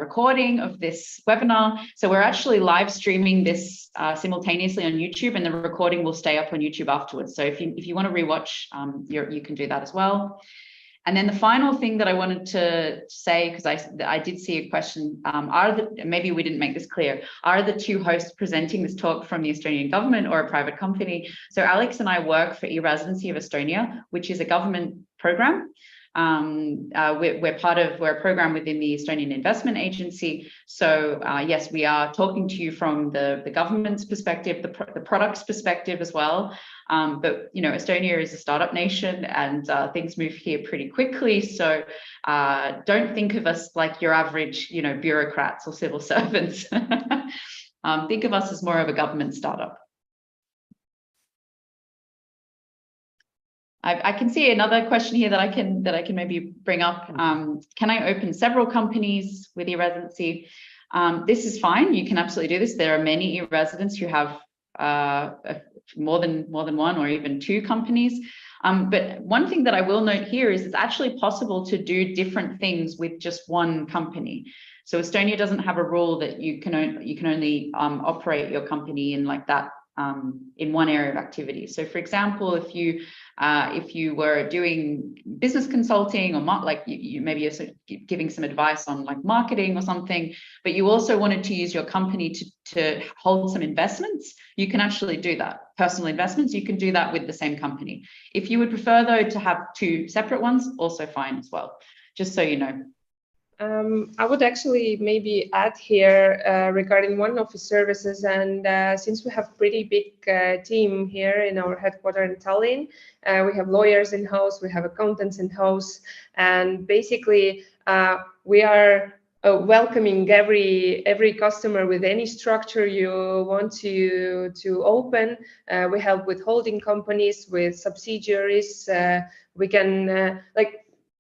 recording of this webinar. So we're actually live streaming this simultaneously on YouTube, and the recording will stay up on YouTube afterwards. So if you want to rewatch, you can do that as well. And then the final thing that I wanted to say, because I did see a question, maybe we didn't make this clear, are the two hosts presenting this talk from the Estonian government or a private company? So Alex and I work for e-Residency of Estonia, which is a government program. We're a program within the Estonian Investment Agency. So yes, we are talking to you from the government's perspective, the product's perspective as well. But Estonia is a startup nation, and things move here pretty quickly. So don't think of us like your average, bureaucrats or civil servants. Think of us as more of a government startup. I can see another question here that I can maybe bring up. Can I open several companies with e-residency? This is fine. You can absolutely do this. There are many e-residents who have more than one or even two companies. But one thing that I will note here is it's actually possible to do different things with just one company. So Estonia doesn't have a rule that you can only operate your company in like that in one area of activity. So for example, if you were doing business consulting or maybe you're sort of giving some advice on like marketing or something, but you also wanted to use your company to hold some investments, you can actually do that. Personal investments, you can do that with the same company. If you would prefer though to have two separate ones, also fine as well, just so you know. I would actually maybe add here regarding OneOffice services, and since we have pretty big team here in our headquarters in Tallinn, we have lawyers in-house, we have accountants in-house, and basically we are welcoming every customer with any structure you want to open. We help with holding companies, with subsidiaries. We can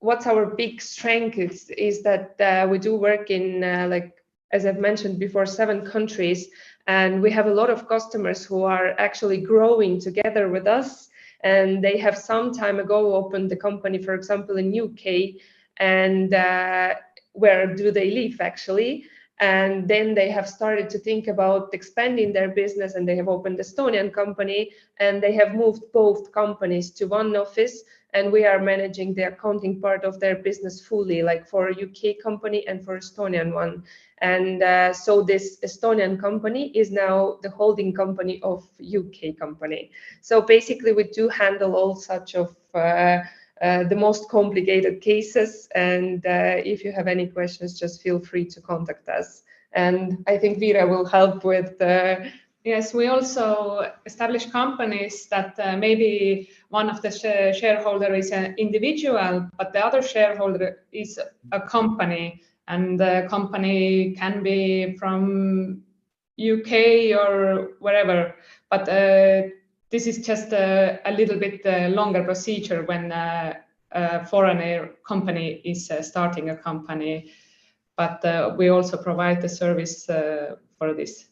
what's our big strength is that we do work in, as I've mentioned before, 7 countries. And we have a lot of customers who are actually growing together with us. And they have some time ago opened the company, for example, in UK. And where do they live actually? And then they have started to think about expanding their business, and they have opened Estonian company, and they have moved both companies to OneOffice, and we are managing the accounting part of their business fully, like for a UK company and for Estonian one. And so this Estonian company is now the holding company of UK company. So basically we do handle all such of the most complicated cases, and if you have any questions, just feel free to contact us. And I think Vera will help with Yes, we also establish companies that maybe one of the shareholder is an individual, but the other shareholder is a company, and the company can be from UK or wherever. But this is just a little bit longer procedure when a foreigner company is starting a company. But we also provide the service for this.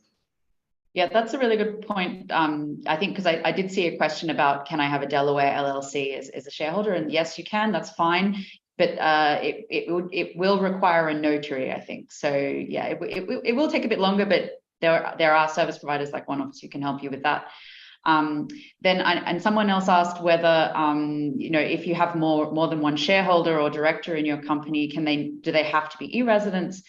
Yeah, that's a really good point. I think because I did see a question about, can I have a Delaware LLC as a shareholder? And yes, you can, that's fine. But it will require a notary, I think. So yeah, it will take a bit longer, but there are service providers like OneOffice who can help you with that. And someone else asked whether, if you have more than one shareholder or director in your company, do they have to be e-residents?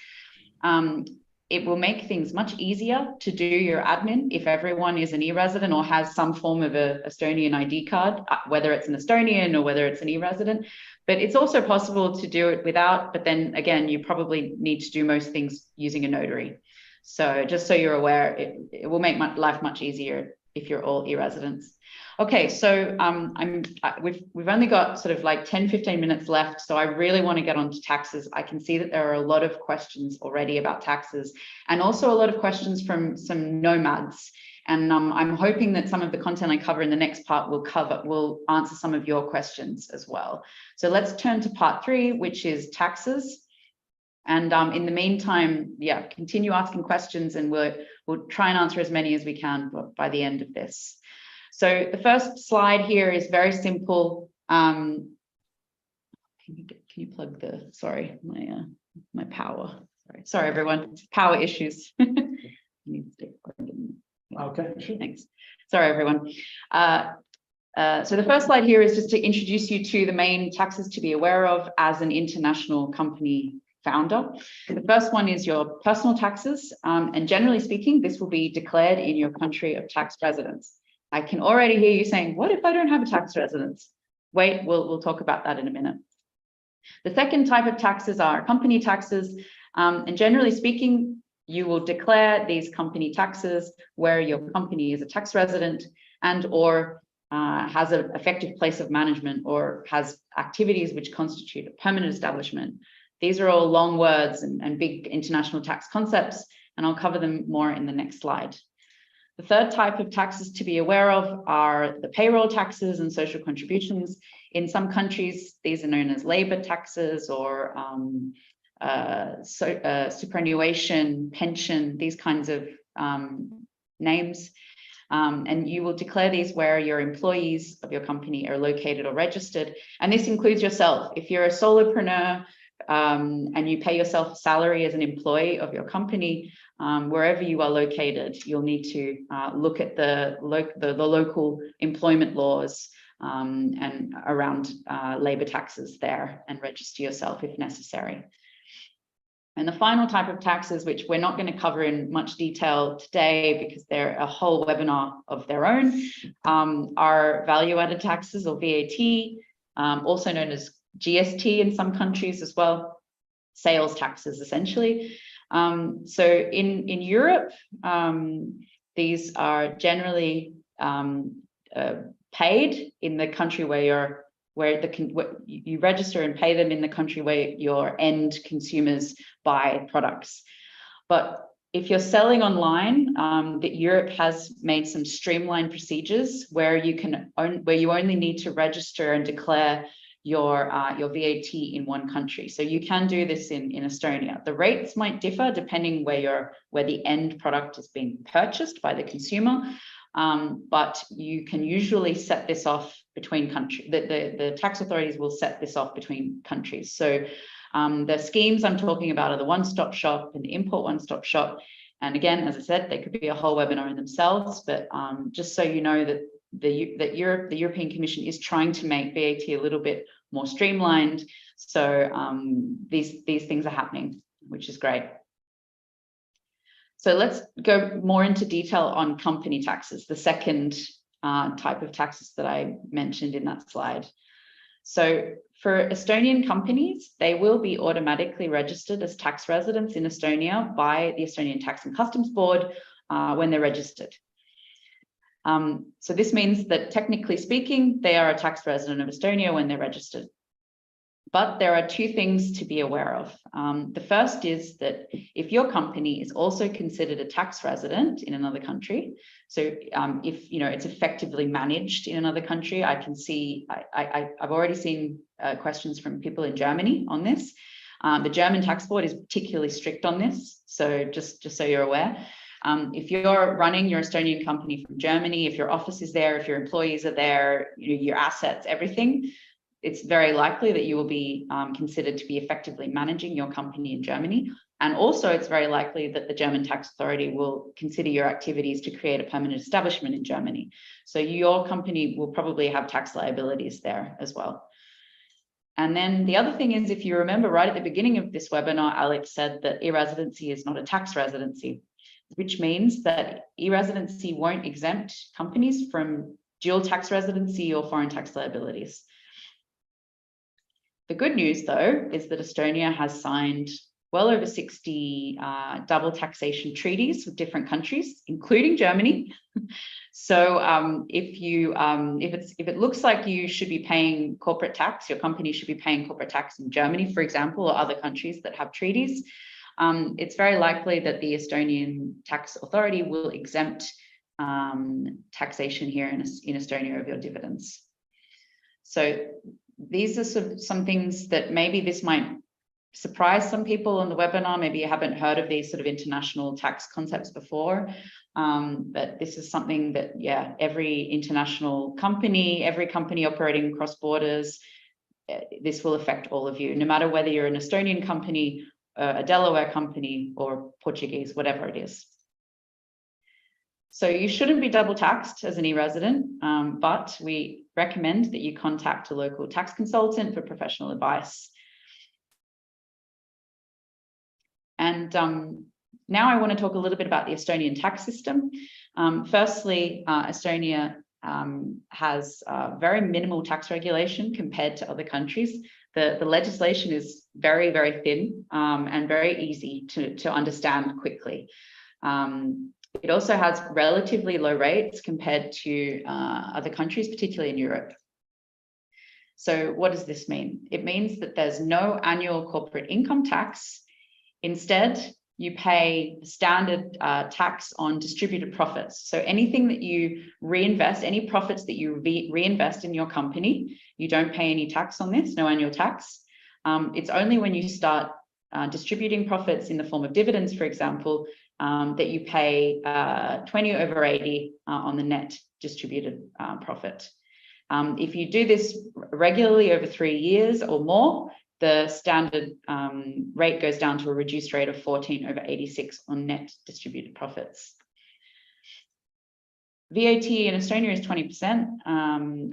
It will make things much easier to do your admin if everyone is an e-resident or has some form of a Estonian ID card, whether it's an Estonian or whether it's an e-resident. But it's also possible to do it without, but then again, you probably need to do most things using a notary. So just so you're aware, it will make life much easier if you're all e-residents. Okay, so we've only got sort of like 10-15 minutes left, so I really want to get on to taxes. I can see that there are a lot of questions already about taxes, and also a lot of questions from some nomads. And I'm hoping that some of the content I cover in the next part will answer some of your questions as well. So let's turn to part 3, which is taxes. And in the meantime, yeah, continue asking questions, and we'll try and answer as many as we can by the end of this. So the first slide here is very simple. Can you plug the, sorry, my power. Sorry everyone, power issues. Okay, sure. Thanks. Sorry everyone. So the first slide here is just to introduce you to the main taxes to be aware of as an international company founder. The first one is your personal taxes, and generally speaking, this will be declared in your country of tax residence. I can already hear you saying, what if I don't have a tax residence? Wait, we'll talk about that in a minute. The second type of taxes are company taxes, and generally speaking, you will declare these company taxes where your company is a tax resident and or has an effective place of management or has activities which constitute a permanent establishment. These are all long words and big international tax concepts, and I'll cover them more in the next slide. The third type of taxes to be aware of are the payroll taxes and social contributions. In some countries, these are known as labor taxes or superannuation, pension, these kinds of names. And you will declare these where your employees of your company are located or registered. And this includes yourself. If you're a solopreneur, and you pay yourself a salary as an employee of your company, wherever you are located, you'll need to look at the local employment laws and around labor taxes there and register yourself if necessary. And the final type of taxes, which we're not going to cover in much detail today because they're a whole webinar of their own, are value-added taxes or VAT, also known as GST in some countries as well, sales taxes essentially. So in Europe, these are generally paid in the country where you register and pay them in the country where your end consumers buy products. But if you're selling online, that Europe has made some streamlined procedures where you only need to register and declare your VAT in one country. So you can do this in Estonia. The rates might differ depending where the end product is being purchased by the consumer, but you can usually set this off between countries. The tax authorities will set this off between countries. So the schemes I'm talking about are the one-stop shop and the import one-stop shop. And again, as I said, they could be a whole webinar in themselves, but just so you know that the European Commission is trying to make VAT a little bit more streamlined. So these things are happening, which is great. So let's go more into detail on company taxes, the second type of taxes that I mentioned in that slide. So for Estonian companies, they will be automatically registered as tax residents in Estonia by the Estonian Tax and Customs Board when they're registered. So this means that technically speaking, they are a tax resident of Estonia when they're registered. But there are two things to be aware of. The first is that if your company is also considered a tax resident in another country, so if it's effectively managed in another country, I can see, I've already seen questions from people in Germany on this. The German tax board is particularly strict on this. So just so you're aware, if you're running your Estonian company from Germany, if your office is there, if your employees are there, your assets, everything, it's very likely that you will be considered to be effectively managing your company in Germany. And also it's very likely that the German tax authority will consider your activities to create a permanent establishment in Germany. So your company will probably have tax liabilities there as well. And then the other thing is, if you remember right at the beginning of this webinar, Alex said that e-residency is not a tax residency, which means that e-residency won't exempt companies from dual tax residency or foreign tax liabilities. The good news, though, is that Estonia has signed well over 60 double taxation treaties with different countries, including Germany. So if it looks like you should be paying corporate tax, your company should be paying corporate tax in Germany, for example, or other countries that have treaties, it's very likely that the Estonian tax authority will exempt taxation here in Estonia of your dividends. So these are some things that maybe this might surprise some people on the webinar. Maybe you haven't heard of these sort of international tax concepts before, but this is something that, yeah, every international company, every company operating across borders, this will affect all of you, no matter whether you're an Estonian company, a Delaware company, or Portuguese, whatever it is. So you shouldn't be double taxed as an e-resident, but we recommend that you contact a local tax consultant for professional advice. And now I want to talk a little bit about the Estonian tax system. Firstly, Estonia has very minimal tax regulation compared to other countries. The legislation is very, very thin and very easy to understand quickly. It also has relatively low rates compared to other countries, particularly in Europe. So what does this mean? It means that there's no annual corporate income tax. Instead, you pay standard tax on distributed profits. So anything that you reinvest, any profits that you reinvest in your company, you don't pay any tax on this, no annual tax. It's only when you start distributing profits in the form of dividends, for example, that you pay 20/80 on the net distributed profit. If you do this regularly over 3 years or more, the standard rate goes down to a reduced rate of 14/86 on net distributed profits. VAT in Estonia is 20%,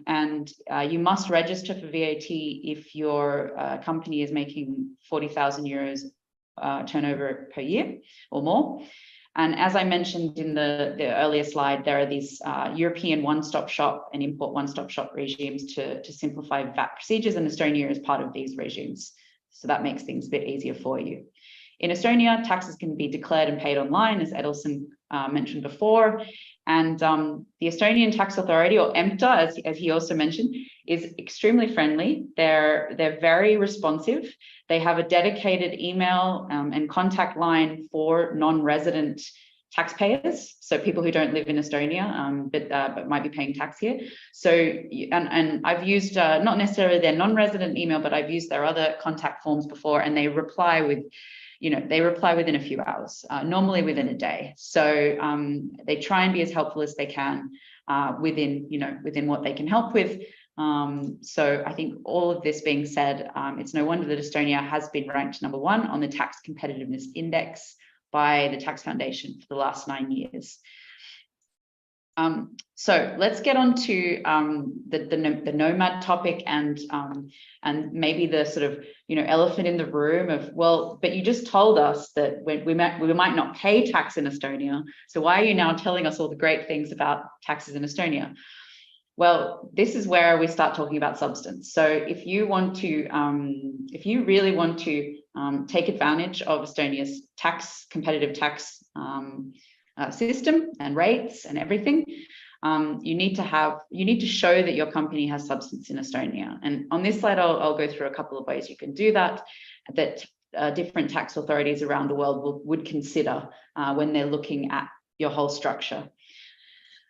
and you must register for VAT if your company is making 40,000 euros turnover per year or more. And as I mentioned in the earlier slide, there are these European one-stop shop and import one-stop shop regimes to simplify VAT procedures, and Estonia is part of these regimes. So that makes things a bit easier for you. In Estonia, taxes can be declared and paid online, as Edilson mentioned before. And the Estonian Tax Authority, or EMTA, as he also mentioned, is extremely friendly. They're very responsive. They have a dedicated email and contact line for non-resident taxpayers, so people who don't live in Estonia but might be paying tax here. So, and I've used not necessarily their non-resident email, but I've used their other contact forms before, and they reply with, they reply within a few hours, normally within a day. So they try and be as helpful as they can within what they can help with. So I think all of this being said, it's no wonder that Estonia has been ranked #1 on the Tax Competitiveness Index by the Tax Foundation for the last 9 years. So let's get on to the nomad topic and maybe the sort of elephant in the room of, well, but you just told us that we might not pay tax in Estonia, so why are you now telling us all the great things about taxes in Estonia? Well, this is where we start talking about substance. So if you want to, if you really want to take advantage of Estonia's competitive tax system and rates and everything, you need to show that your company has substance in Estonia. And on this slide, I'll go through a couple of ways you can do that different tax authorities around the world would consider when they're looking at your whole structure.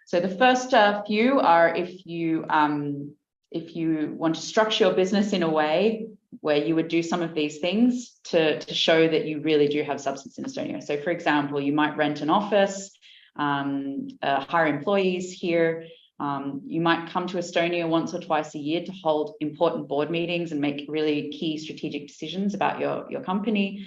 So the first few are if you want to structure your business in a way where you would do some of these things to show that you really do have substance in Estonia. So for example, you might rent an office, hire employees here. You might come to Estonia once or twice a year to hold important board meetings and make really key strategic decisions about your company.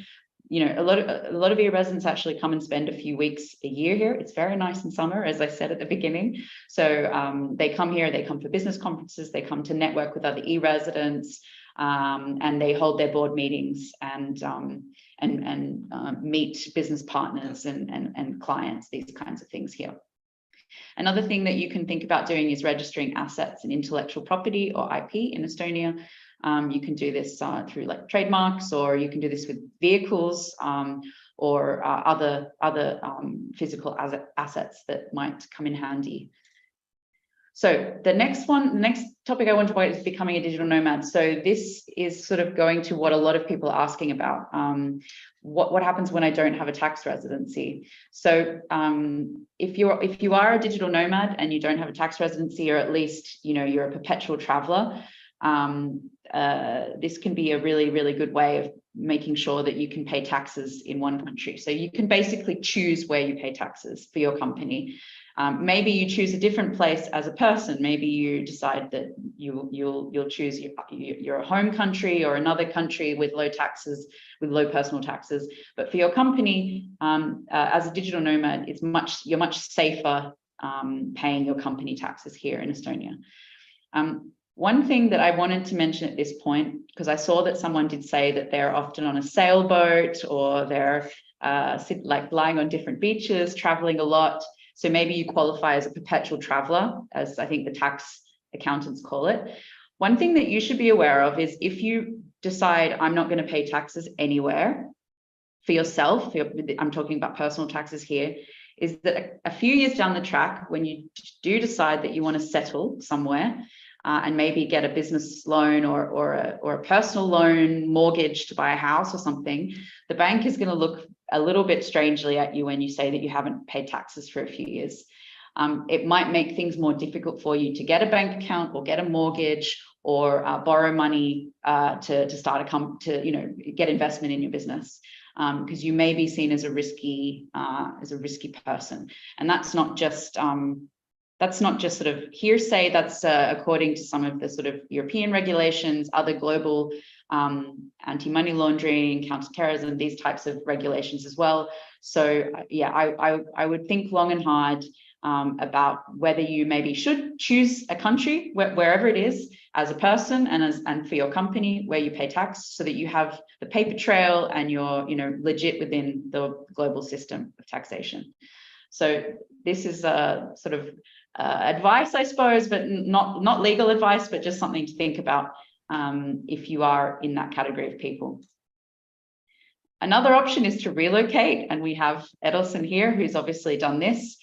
You know, a lot of e-residents actually come and spend a few weeks a year here. It's very nice in summer, as I said at the beginning. So they come here, they come for business conferences, they come to network with other e-residents, and they hold their board meetings and meet business partners and clients, these kinds of things here. Another thing that you can think about doing is registering assets and intellectual property or IP in Estonia. You can do this through like trademarks, or you can do this with vehicles or other physical assets that might come in handy. So the next topic I want to talk about is becoming a digital nomad. So this is sort of going to what a lot of people are asking about. What happens when I don't have a tax residency? So if you are a digital nomad and you don't have a tax residency, or at least you're a perpetual traveler, this can be a really, really good way of making sure that you can pay taxes in one country. So you can basically choose where you pay taxes for your company. Maybe you choose a different place as a person. Maybe you decide that you'll choose your home country or another country with low taxes, with low personal taxes. But for your company, as a digital nomad, you're much safer paying your company taxes here in Estonia. One thing that I wanted to mention at this point, because I saw that someone did say that they're often on a sailboat, or they're lying on different beaches, traveling a lot. So maybe you qualify as a perpetual traveler, as I think the tax accountants call it. One thing that you should be aware of is if you decide I'm not going to pay taxes anywhere for yourself, I'm talking about personal taxes here, is that a few years down the track, when you do decide that you want to settle somewhere, and maybe get a business loan or a personal loan, mortgage to buy a house or something, the bank is going to look a little bit strangely at you when you say that you haven't paid taxes for a few years. It might make things more difficult for you to get a bank account or get a mortgage or borrow money to start get investment in your business, because you may be seen as a risky person, and that's not just sort of hearsay. That's according to some of the sort of European regulations, other global anti-money laundering, counterterrorism, these types of regulations as well. So yeah, I would think long and hard about whether you maybe should choose a country, wherever it is, as a person and for your company, where you pay tax, so that you have the paper trail and you're legit within the global system of taxation. So this is a sort of advice, I suppose, but not legal advice, but just something to think about if you are in that category of people. Another option is to relocate, and we have Edilson here, who's obviously done this.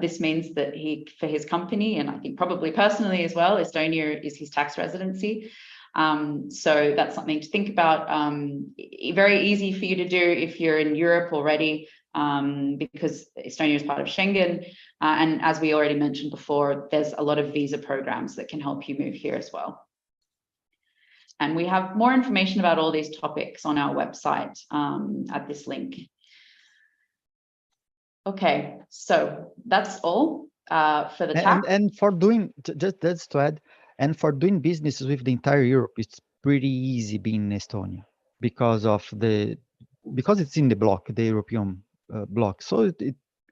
This means that for his company, and I think probably personally as well, Estonia is his tax residency. So that's something to think about. Very easy for you to do if you're in Europe already, because Estonia is part of Schengen. And as we already mentioned before, there's a lot of visa programs that can help you move here as well. And we have more information about all these topics on our website at this link. Okay, so that's all for the tax. And for doing, just to add, and for doing businesses with the entire Europe, it's pretty easy being in Estonia because it's in the bloc, the European bloc. So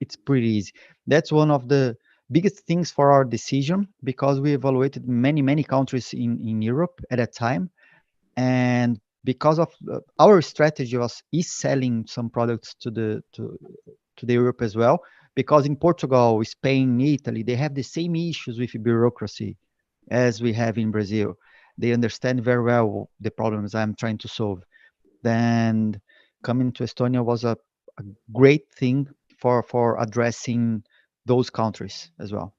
it's pretty easy. That's one of the biggest things for our decision, because we evaluated many countries in Europe at a time, and because of our strategy is selling some products to the Europe as well. because in Portugal, Spain, Italy, they have the same issues with bureaucracy as we have in Brazil. They understand very well the problems I'm trying to solve. Then coming to Estonia was a great thing for addressing those countries as well.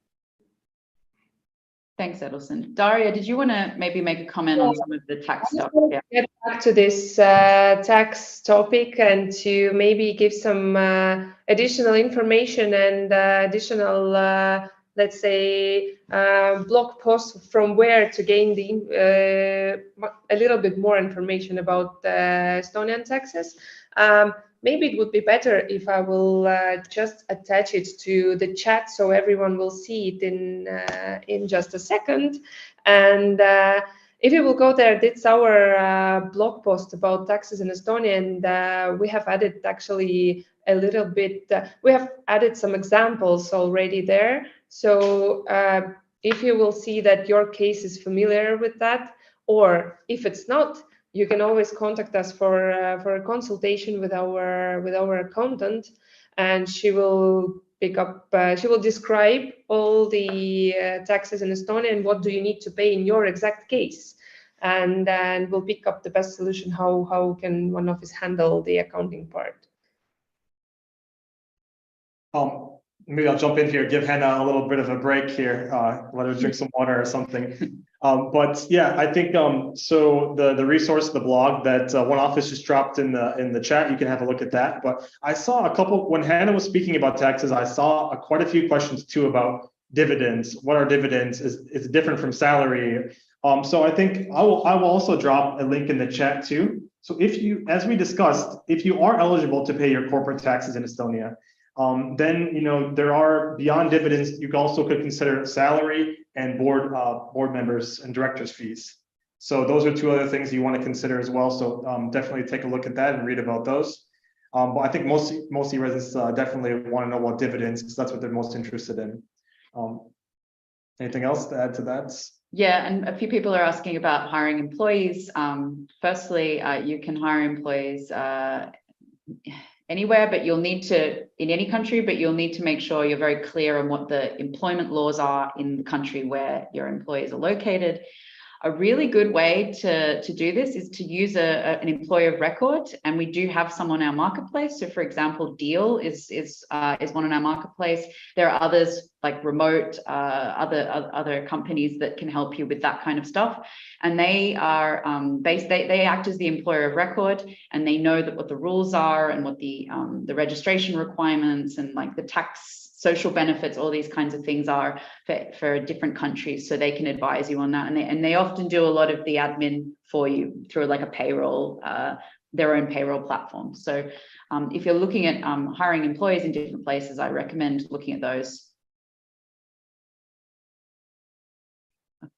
Thanks, Edilson. Daria, did you want to maybe make a comment on some of the tax stuff? Yeah. Get back to this tax topic and to maybe give some additional information and additional, let's say, blog posts from where to gain a little bit more information about Estonian taxes. Maybe it would be better if I will just attach it to the chat so everyone will see it in just a second. And if you will go there, it's our blog post about taxes in Estonia, and we have added actually a little bit, we have added some examples already there. So if you will see that your case is familiar with that, or if it's not, you can always contact us for a consultation with our accountant, and she will pick up. She will describe all the taxes in Estonia and what do you need to pay in your exact case, and then we'll pick up the best solution. How can OneOffice handle the accounting part? Maybe I'll jump in here, give Hannah a little bit of a break here, let her drink some water or something. But yeah, I think so the resource, the blog that OneOffice just dropped in the chat, you can have a look at that. But I saw a couple, when Hannah was speaking about taxes, I saw quite a few questions too about dividends. What are dividends? Is it different from salary? So I think I will also drop a link in the chat too. So if you, as we discussed, if you are eligible to pay your corporate taxes in Estonia, then there are, beyond dividends, you also could consider salary and board members and directors fees. So those are two other things you want to consider as well. So definitely take a look at that and read about those. But I think most e-residents definitely want to know about dividends because that's what they're most interested in. Anything else to add to that? Yeah, and a few people are asking about hiring employees. Firstly, you can hire employees anywhere, but you'll need to, in any country, but you'll need to make sure you're very clear on what the employment laws are in the country where your employees are located. A really good way to do this is to use an employer of record, and we do have some on our marketplace. So, for example, Deal is one on our marketplace. There are others like Remote, other companies that can help you with that kind of stuff, and they are they act as the employer of record, and they know that what the rules are and what the registration requirements and like the tax, social benefits, all these kinds of things are for different countries, so they can advise you on that. And they often do a lot of the admin for you through like a payroll, their own payroll platform. So if you're looking at hiring employees in different places, I recommend looking at those.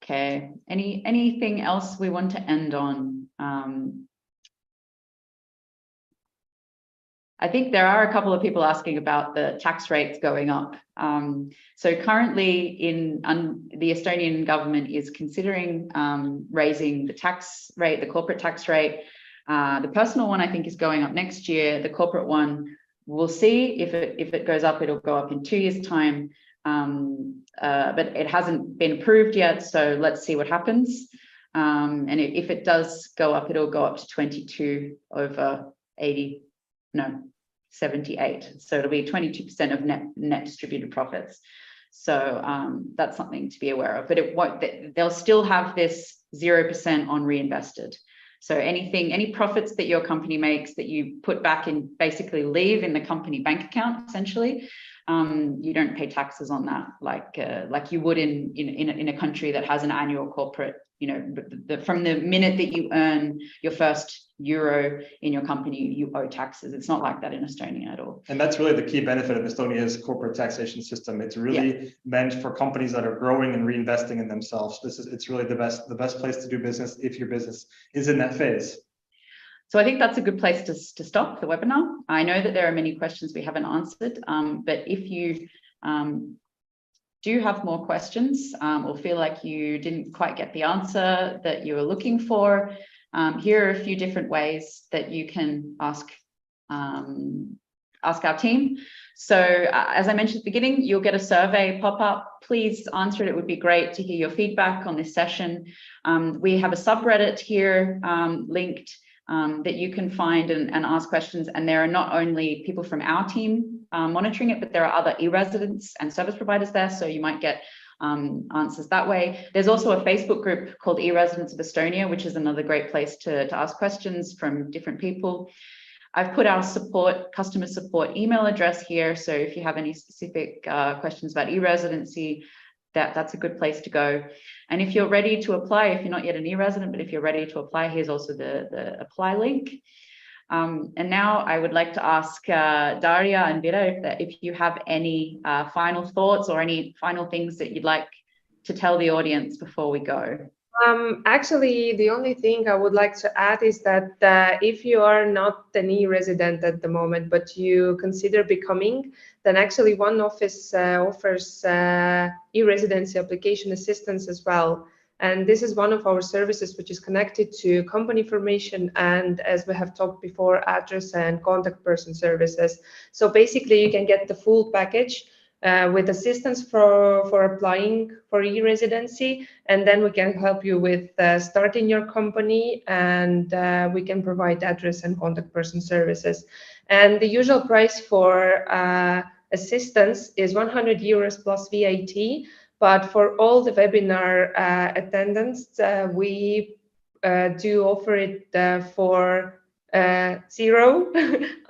Okay, anything else we want to end on? I think there are a couple of people asking about the tax rates going up. So currently the Estonian government is considering raising the tax rate, the corporate tax rate. The personal one, I think, is going up next year. The corporate one, we'll see. If it goes up, it'll go up in 2 years' time. But it hasn't been approved yet, so let's see what happens. And if it does go up, it'll go up to 22 over 80. No, 78. So it'll be 22% of net distributed profits. So that's something to be aware of. But it won't. They'll still have this 0% on reinvested. So any profits that your company makes that you put back in, basically leave in the company bank account, essentially, you don't pay taxes on that like you would in a country that has an annual corporate. From the minute that you earn your first euro in your company, you owe taxes. It's not like that in Estonia at all. And that's really the key benefit of Estonia's corporate taxation system. It's really meant for companies that are growing and reinvesting in themselves. It's really the best place to do business if your business is in that phase. So I think that's a good place to stop the webinar. I know that there are many questions we haven't answered, but if you do have more questions or feel like you didn't quite get the answer that you were looking for, here are a few different ways that you can ask ask our team. So as I mentioned at the beginning, you'll get a survey pop up. Please answer it. It would be great to hear your feedback on this session. We have a subreddit here linked that you can find and ask questions. And there are not only people from our team monitoring it, but there are other e-residents and service providers there. So you might get answers that way. There's also a Facebook group called e-Residents of Estonia, which is another great place to ask questions from different people. I've put our customer support email address here. So if you have any specific questions about e-residency, that's a good place to go. And if you're ready to apply, if you're not yet an e-resident, but if you're ready to apply, here's also the apply link. And now I would like to ask Daria and Vera if you have any final thoughts or any final things that you'd like to tell the audience before we go. Actually, the only thing I would like to add is that if you are not an e-resident at the moment, but you consider becoming, then actually OneOffice offers e-residency application assistance as well. And this is one of our services which is connected to company formation and, as we have talked before, address and contact person services. So basically you can get the full package with assistance for applying for e-residency, and then we can help you with starting your company, and we can provide address and contact person services. And the usual price for assistance is 100 euros plus VAT, but for all the webinar attendants, we do offer it for 0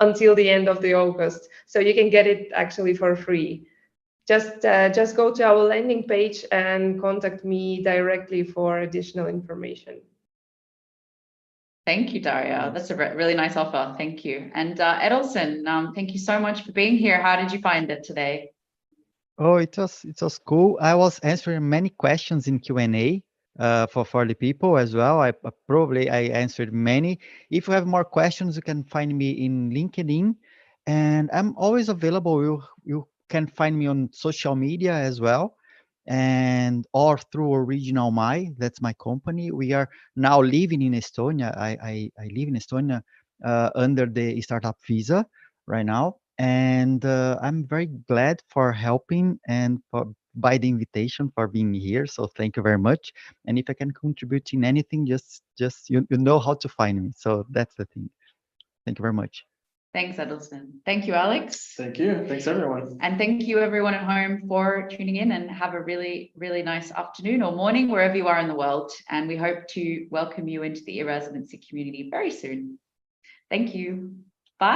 until the end of the August. So you can get it actually for free. Just go to our landing page and contact me directly for additional information. Thank you, Daria. That's a really nice offer. Thank you. And Edilson, thank you so much for being here. How did you find it today? Oh, it was cool. I was answering many questions in Q&A for the people as well. I answered many. If you have more questions, you can find me in LinkedIn, and I'm always available. You can find me on social media as well, and or through Original My. That's my company. We are now living in Estonia. I live in Estonia under the startup visa right now. And I'm very glad for helping and by the invitation for being here. So thank you very much. And if I can contribute in anything, just you know how to find me. So that's the thing. Thank you very much. Thanks, Edilson. Thank you, Alex. Thank you. Thanks, everyone. And thank you, everyone at home, for tuning in, and have a really, really nice afternoon or morning, wherever you are in the world. And we hope to welcome you into the e-residency community very soon. Thank you. Bye.